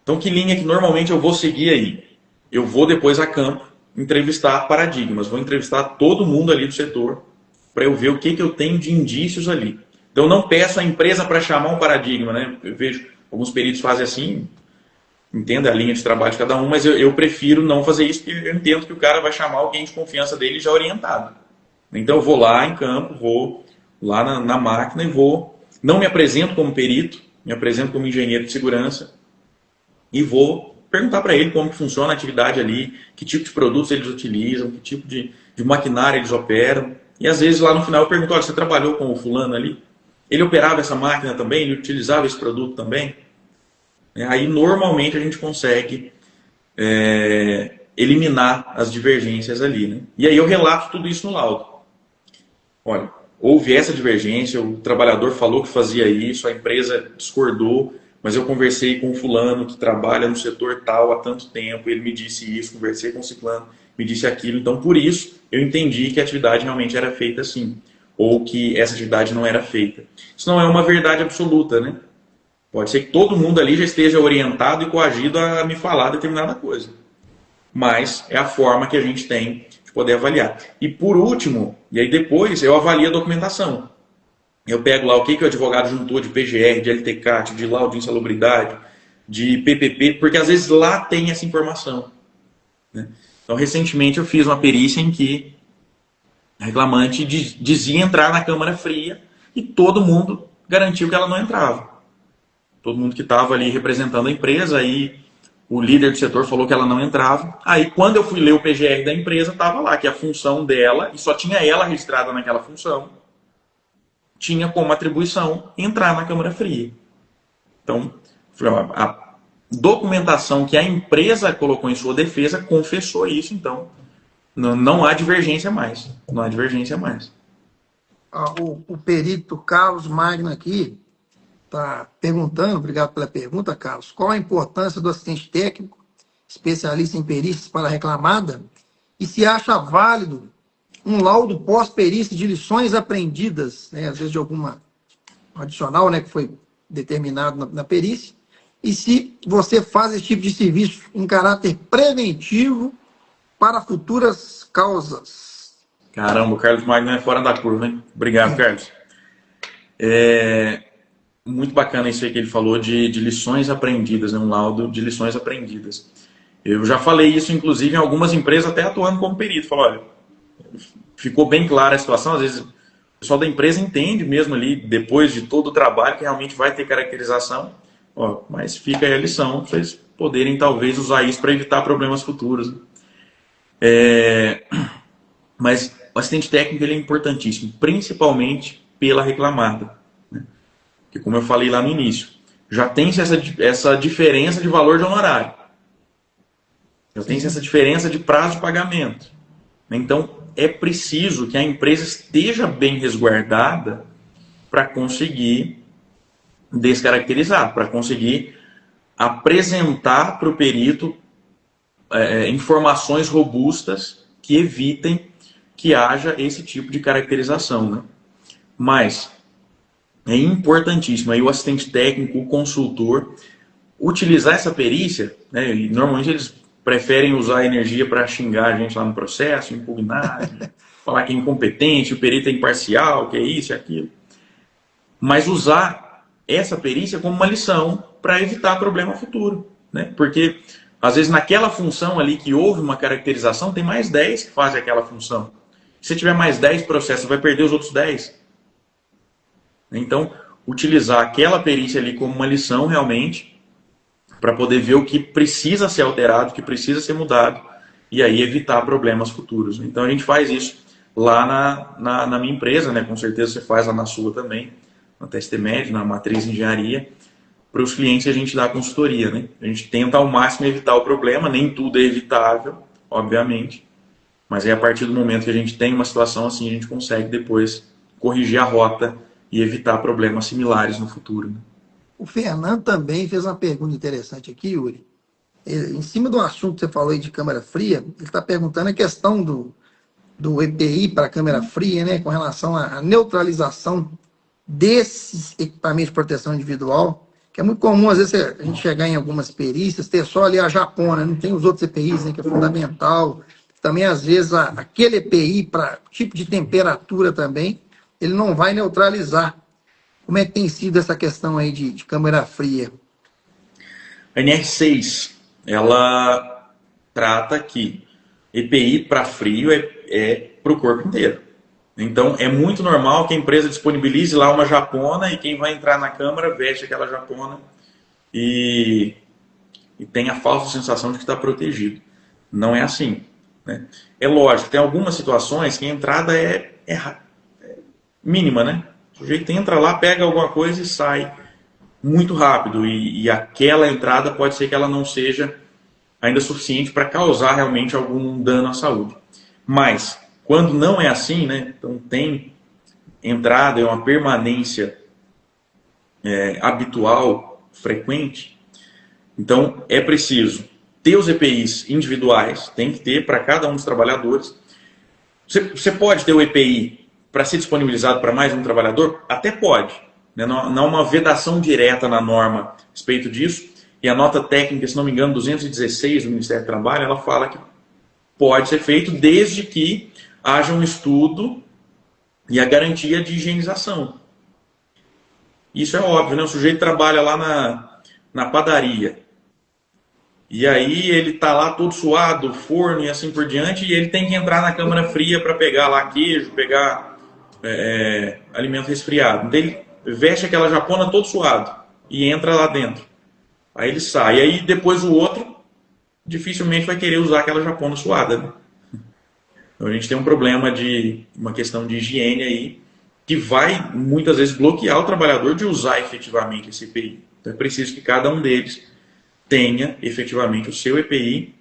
Então, que linha que normalmente eu vou seguir aí? Eu vou depois a campo entrevistar paradigmas, vou entrevistar todo mundo ali do setor para eu ver o que eu tenho de indícios ali. Então, eu não peço à empresa para chamar um paradigma, né? Eu vejo alguns peritos fazem assim, entenda a linha de trabalho de cada um, mas eu prefiro não fazer isso, porque eu entendo que o cara vai chamar alguém de confiança dele já orientado. Então eu vou lá em campo, vou lá na máquina e não me apresento como perito, me apresento como engenheiro de segurança e vou perguntar para ele como que funciona a atividade ali, que tipo de produtos eles utilizam, que tipo de maquinário eles operam. E às vezes lá no final eu pergunto, olha, você trabalhou com o fulano ali? ele operava essa máquina também, ele utilizava esse produto também. Aí normalmente a gente consegue eliminar as divergências ali, né? E aí eu relato tudo isso no laudo. Olha, houve essa divergência, o trabalhador falou que fazia isso, a empresa discordou, mas eu conversei com o fulano que trabalha no setor tal há tanto tempo, ele me disse isso, conversei com o ciclano, me disse aquilo, então por isso eu entendi que a atividade realmente era feita assim, ou que essa atividade não era feita. Isso não é uma verdade absoluta, né? Pode ser que todo mundo ali já esteja orientado e coagido a me falar determinada coisa. Mas é a forma que a gente tem de poder avaliar. E por último, e aí depois eu avalio a documentação. Eu pego lá o que o advogado juntou de PGR, de LTCAT, de laudo de insalubridade, de PPP, porque às vezes lá tem essa informação, né? Então, recentemente eu fiz uma perícia em que a reclamante dizia entrar na câmara fria e todo mundo garantiu que ela não entrava. Todo mundo que estava ali representando a empresa, aí o líder do setor falou que ela não entrava. Aí, quando eu fui ler o PGR da empresa, estava lá que a função dela, e só tinha ela registrada naquela função, tinha como atribuição entrar na câmara fria. Então, a documentação que a empresa colocou em sua defesa confessou isso, então não há divergência mais. Não há divergência mais. O perito Carlos Magno aqui está perguntando, obrigado pela pergunta, Carlos, qual a importância do assistente técnico, especialista em perícias para a reclamada, e se acha válido um laudo pós-perícia de lições aprendidas, né, às vezes de alguma adicional, né, que foi determinado na perícia, e se você faz esse tipo de serviço em caráter preventivo para futuras causas. Caramba, o Carlos Magno é fora da curva, hein? Obrigado, Carlos. Muito bacana isso aí que ele falou de lições aprendidas, né? Um laudo de lições aprendidas. Eu já falei isso, inclusive, em algumas empresas, até atuando como perito. Falou, olha, ficou bem clara a situação, às vezes o pessoal da empresa entende mesmo ali, depois de todo o trabalho, que realmente vai ter caracterização, mas fica aí a lição, para vocês poderem talvez usar isso para evitar problemas futuros. Mas o assistente técnico ele é importantíssimo, principalmente pela reclamada, né? Porque, como eu falei lá no início, já tem-se essa diferença de valor de honorário, já tem-se essa diferença de prazo de pagamento. Então, é preciso que a empresa esteja bem resguardada para conseguir descaracterizar, para conseguir apresentar para o perito informações robustas que evitem que haja esse tipo de caracterização, né? Mas é importantíssimo aí o assistente técnico, o consultor, utilizar essa perícia, né? E normalmente eles preferem usar a energia para xingar a gente lá no processo, impugnar, falar que é incompetente, o perito é imparcial, que é isso e aquilo. Mas usar essa perícia como uma lição para evitar problema futuro, né? Porque às vezes naquela função ali que houve uma caracterização, tem mais 10 que fazem aquela função. Se tiver mais 10 processos, vai perder os outros 10. Então, utilizar aquela perícia ali como uma lição realmente, para poder ver o que precisa ser alterado, o que precisa ser mudado, e aí evitar problemas futuros. Então a gente faz isso lá na minha empresa, né? Com certeza você faz lá na sua também, na TestMed, na Matriz Engenharia. Para os clientes a gente dá consultoria, né? A gente tenta ao máximo evitar o problema, nem tudo é evitável, obviamente, mas aí a partir do momento que a gente tem uma situação assim, a gente consegue depois corrigir a rota e evitar problemas similares no futuro, né? O Fernando também fez uma pergunta interessante aqui, Yuri. Em cima do assunto que você falou aí de câmara fria, ele está perguntando a questão do EPI para câmara fria, né, com relação à neutralização desses equipamentos de proteção individual, que é muito comum, às vezes, a gente chegar em algumas perícias, ter só ali a japona, não tem os outros EPIs, né, que é fundamental. Também, às vezes, aquele EPI para tipo de temperatura também, ele não vai neutralizar. Como é que tem sido essa questão aí de câmara fria? A NR6, ela trata que EPI para frio é para o corpo inteiro. Então, é muito normal que a empresa disponibilize lá uma japona e quem vai entrar na câmara veste aquela japona e tem a falsa sensação de que está protegido. Não é assim, né? É lógico, tem algumas situações que a entrada é mínima, né? O sujeito entra lá, pega alguma coisa e sai muito rápido. E aquela entrada pode ser que ela não seja ainda suficiente para causar realmente algum dano à saúde. Mas, quando não é assim, né, então tem entrada, é uma permanência habitual, frequente, então é preciso ter os EPIs individuais, tem que ter para cada um dos trabalhadores. Você pode ter o EPI para ser disponibilizado para mais um trabalhador? Até pode. Né? Não há uma vedação direta na norma a respeito disso. E a nota técnica, se não me engano, 216 do Ministério do Trabalho, ela fala que pode ser feito desde que haja um estudo e a garantia de higienização. Isso é óbvio, né? O sujeito trabalha lá na padaria. E aí ele está lá todo suado, forno e assim por diante, e ele tem que entrar na câmara fria para pegar lá queijo, pegar alimento resfriado. Então ele veste aquela japona todo suado e entra lá dentro. Aí ele sai. E aí depois o outro dificilmente vai querer usar aquela japona suada. Né? Então a gente tem um problema uma questão de higiene aí, que vai muitas vezes bloquear o trabalhador de usar efetivamente esse EPI. Então é preciso que cada um deles tenha efetivamente o seu EPI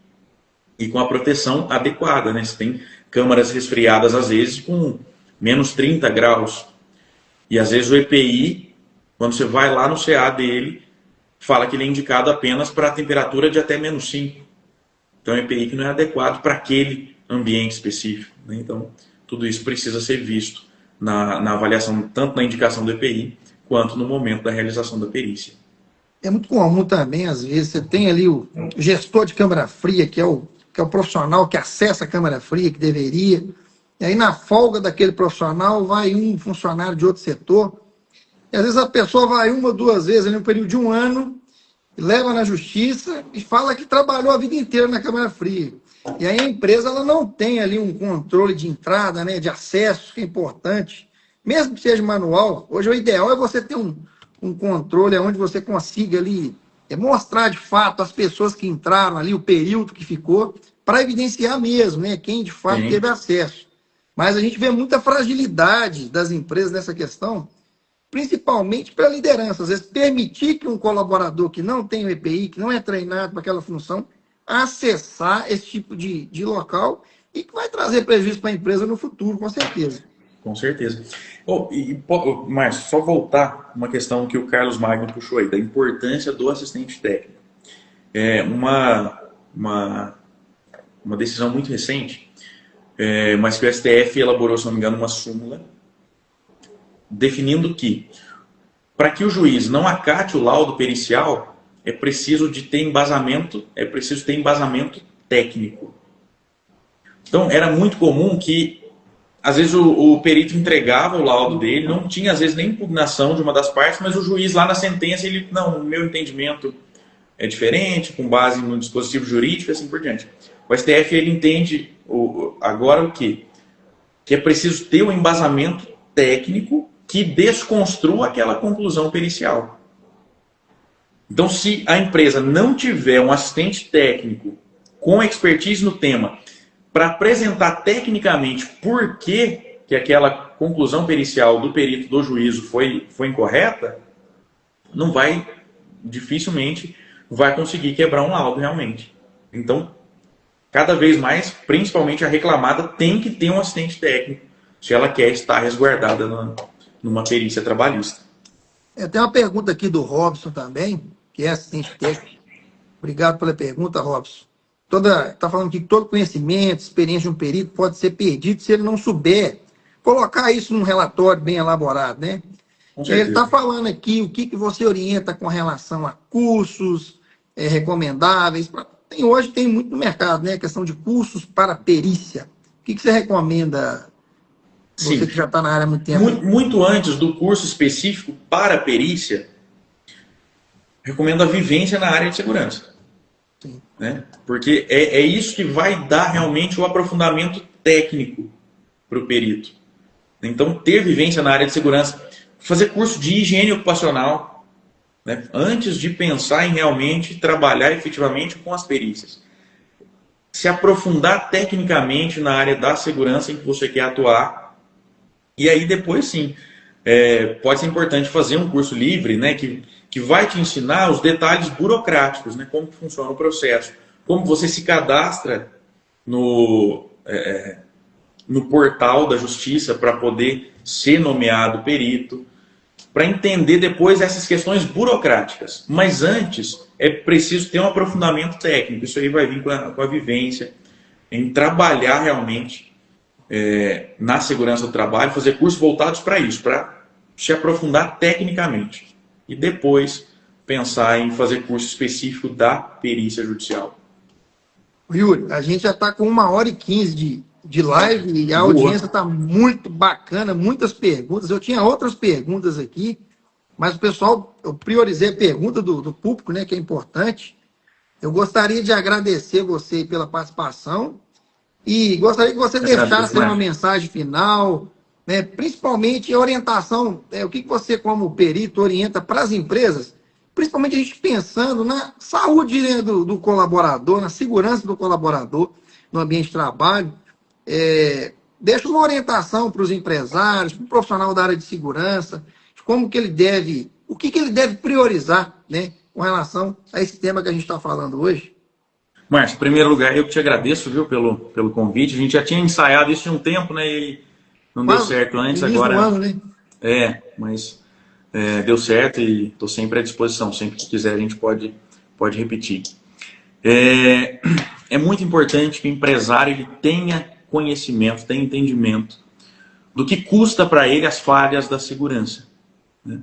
e com a proteção adequada. Né? Você tem câmaras resfriadas às vezes com menos 30 graus. E às vezes o EPI, quando você vai lá no CA dele, fala que ele é indicado apenas para a temperatura de até menos 5. Então é um EPI que não é adequado para aquele ambiente específico. Né? Então tudo isso precisa ser visto na avaliação, tanto na indicação do EPI, quanto no momento da realização da perícia. É muito comum também, às vezes, você tem ali o gestor de câmara fria, que é o profissional que acessa a câmara fria, que deveria, e aí na folga daquele profissional vai um funcionário de outro setor, e às vezes a pessoa vai uma ou duas vezes ali no período de um ano, leva na justiça e fala que trabalhou a vida inteira na câmara fria. E aí a empresa ela não tem ali um controle de entrada, né, de acesso, que é importante, mesmo que seja manual. Hoje o ideal é você ter um controle onde você consiga ali mostrar de fato as pessoas que entraram ali, o período que ficou, para evidenciar mesmo, né, quem de fato teve acesso. Mas a gente vê muita fragilidade das empresas nessa questão, principalmente pela liderança. Às vezes permitir que um colaborador que não tem o EPI, que não é treinado para aquela função, acessar esse tipo de local e que vai trazer prejuízo para a empresa no futuro, com certeza. Com certeza. Márcio, só voltar uma questão que o Carlos Magno puxou aí, da importância do assistente técnico. É uma decisão muito recente, mas que o STF elaborou, se não me engano, uma súmula, definindo que, para que o juiz não acate o laudo pericial, é preciso ter embasamento técnico. Então, era muito comum que às vezes o perito entregava o laudo dele, não tinha às vezes nem impugnação de uma das partes, mas o juiz lá na sentença, o meu entendimento é diferente, com base no dispositivo jurídico e assim por diante. O STF ele entende agora o quê? Que é preciso ter um embasamento técnico que desconstrua aquela conclusão pericial. Então, se a empresa não tiver um assistente técnico com expertise no tema, para apresentar tecnicamente por que aquela conclusão pericial do perito do juízo foi incorreta, dificilmente vai conseguir quebrar um laudo realmente. Então, cada vez mais, principalmente a reclamada, tem que ter um assistente técnico se ela quer estar resguardada numa perícia trabalhista. Tem uma pergunta aqui do Robson também, que é assistente técnico. Obrigado pela pergunta, Robson. Está falando que todo conhecimento, experiência de um perito pode ser perdido se ele não souber colocar isso num relatório bem elaborado, né? Ele está falando aqui o que você orienta com relação a cursos recomendáveis. Hoje tem muito no mercado, né? A questão de cursos para perícia. O que você recomenda, você Sim. que já está na área há muito tempo? Muito antes do curso específico para perícia, recomendo a vivência na área de segurança. Né? Porque é isso que vai dar realmente o aprofundamento técnico para o perito. Então, ter vivência na área de segurança, fazer curso de higiene ocupacional, né? Antes de pensar em realmente trabalhar efetivamente com as perícias. Se aprofundar tecnicamente na área da segurança em que você quer atuar, e aí depois sim, pode ser importante fazer um curso livre, né, que vai te ensinar os detalhes burocráticos, né, como que funciona o processo, como você se cadastra no portal da Justiça para poder ser nomeado perito, para entender depois essas questões burocráticas. Mas antes, é preciso ter um aprofundamento técnico. Isso aí vai vir com a vivência, em trabalhar realmente na segurança do trabalho, fazer cursos voltados para isso, para se aprofundar tecnicamente. E depois pensar em fazer curso específico da perícia judicial. Yuri, a gente já está com 1h15 de live e a audiência está muito bacana, muitas perguntas. Eu tinha outras perguntas aqui, mas o pessoal, eu priorizei a pergunta do público, né, que é importante. Eu gostaria de agradecer você pela participação e gostaria que você deixasse uma mensagem final, né, principalmente a orientação, o que você, como perito, orienta para as empresas, principalmente a gente pensando na saúde, né, do colaborador, na segurança do colaborador no ambiente de trabalho. Deixa uma orientação para os empresários, para o profissional da área de segurança, de como que ele deve, o que ele deve priorizar, né, com relação a esse tema que a gente está falando hoje. Márcio, em primeiro lugar, eu que te agradeço, viu, pelo convite. A gente já tinha ensaiado isso há um tempo, né, e não deu certo antes, agora... Ano, né? Mas deu certo e estou sempre à disposição. Sempre que quiser a gente pode repetir. É muito importante que o empresário ele tenha conhecimento, tenha entendimento do que custa para ele as falhas da segurança, né?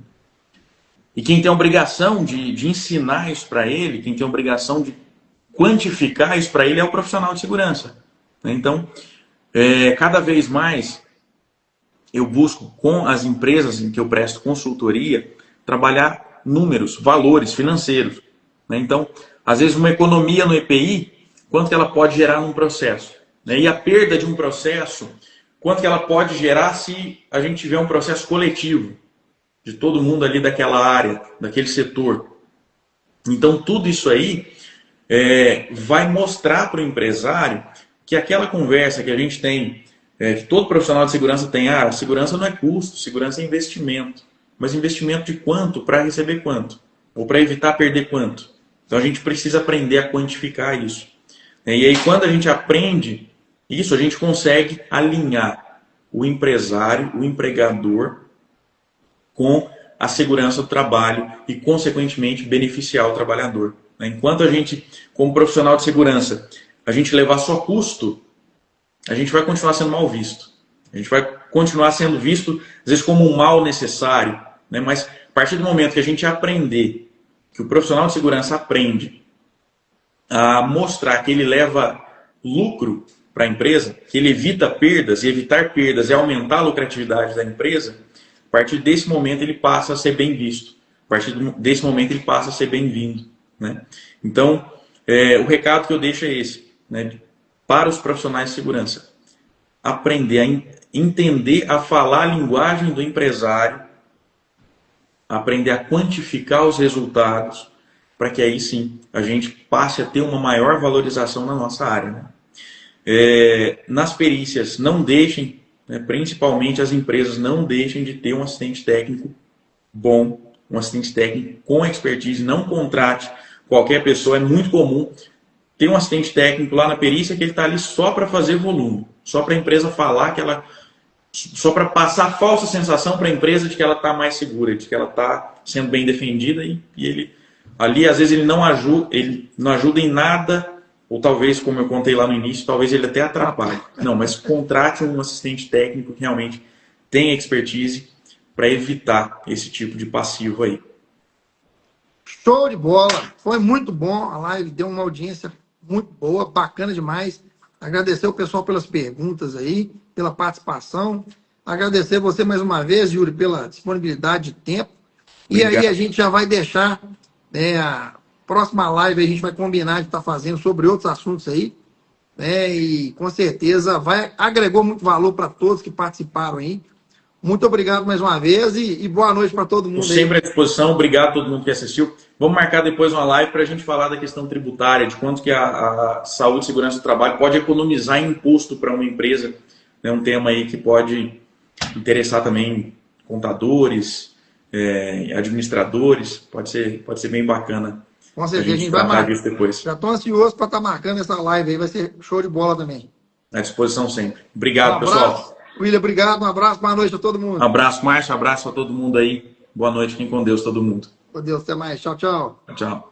E quem tem a obrigação de ensinar isso para ele, quem tem a obrigação de quantificar isso para ele é o profissional de segurança, né? Então, cada vez mais eu busco com as empresas em que eu presto consultoria trabalhar números, valores financeiros, né? Então, às vezes uma economia no EPI, quanto que ela pode gerar num processo, né? E a perda de um processo, quanto que ela pode gerar se a gente tiver um processo coletivo de todo mundo ali daquela área, daquele setor. Então, tudo isso aí vai mostrar para o empresário que aquela conversa que a gente tem, que todo profissional de segurança tem, segurança não é custo, segurança é investimento. Mas investimento de quanto para receber quanto? Ou para evitar perder quanto? Então, a gente precisa aprender a quantificar isso. E aí, quando a gente aprende isso, a gente consegue alinhar o empresário, o empregador, com a segurança do trabalho e, consequentemente, beneficiar o trabalhador. Enquanto a gente, como profissional de segurança, a gente levar só custo, a gente vai continuar sendo mal visto. A gente vai continuar sendo visto, às vezes, como um mal necessário, né? Mas, a partir do momento que a gente aprender, que o profissional de segurança aprende a mostrar que ele leva lucro para a empresa, que ele evita perdas, e evitar perdas é aumentar a lucratividade da empresa, a partir desse momento ele passa a ser bem visto. A partir desse momento ele passa a ser bem-vindo, né? Então, o recado que eu deixo é esse, né? Para os profissionais de segurança. Aprender a entender, a falar a linguagem do empresário, aprender a quantificar os resultados, para que aí sim a gente passe a ter uma maior valorização na nossa área, né? Nas perícias, não deixem, né, principalmente as empresas, não deixem de ter um assistente técnico bom, um assistente técnico com expertise. Não contrate qualquer pessoa. É muito comum ter um assistente técnico lá na perícia que ele está ali só para fazer volume, só para a empresa falar que ela... só para passar a falsa sensação para a empresa de que ela está mais segura, de que ela está sendo bem defendida, e ele ali, às vezes, ele não ajuda em nada, ou talvez, como eu contei lá no início, talvez ele até atrapalhe. Não, mas contrate um assistente técnico que realmente tenha expertise para evitar esse tipo de passivo aí. Show de bola! Foi muito bom a live, deu uma audiência muito boa, bacana demais. Agradecer o pessoal pelas perguntas aí, pela participação. Agradecer você mais uma vez, Yuri, pela disponibilidade de tempo. Obrigado. E aí a gente já vai deixar, né, a próxima live, a gente vai combinar de estar fazendo sobre outros assuntos aí, né, e com certeza agregou muito valor para todos que participaram aí. Muito obrigado mais uma vez e boa noite para todo mundo. Sempre à disposição. Obrigado a todo mundo que assistiu. Vamos marcar depois uma live para a gente falar da questão tributária, de quanto que a saúde e segurança do trabalho pode economizar em imposto para uma empresa. É um tema aí que pode interessar também contadores, administradores. Pode ser bem bacana. Com certeza, a gente vai marcar isso depois. Já estou ansioso para estar marcando essa live aí, vai ser show de bola também. À disposição sempre. Obrigado, pessoal. William, obrigado. Um abraço, boa noite a todo mundo. Um abraço, Márcio. Um abraço a todo mundo aí. Boa noite, fiquem com Deus, todo mundo. Com Deus, até mais. Tchau, tchau. Tchau.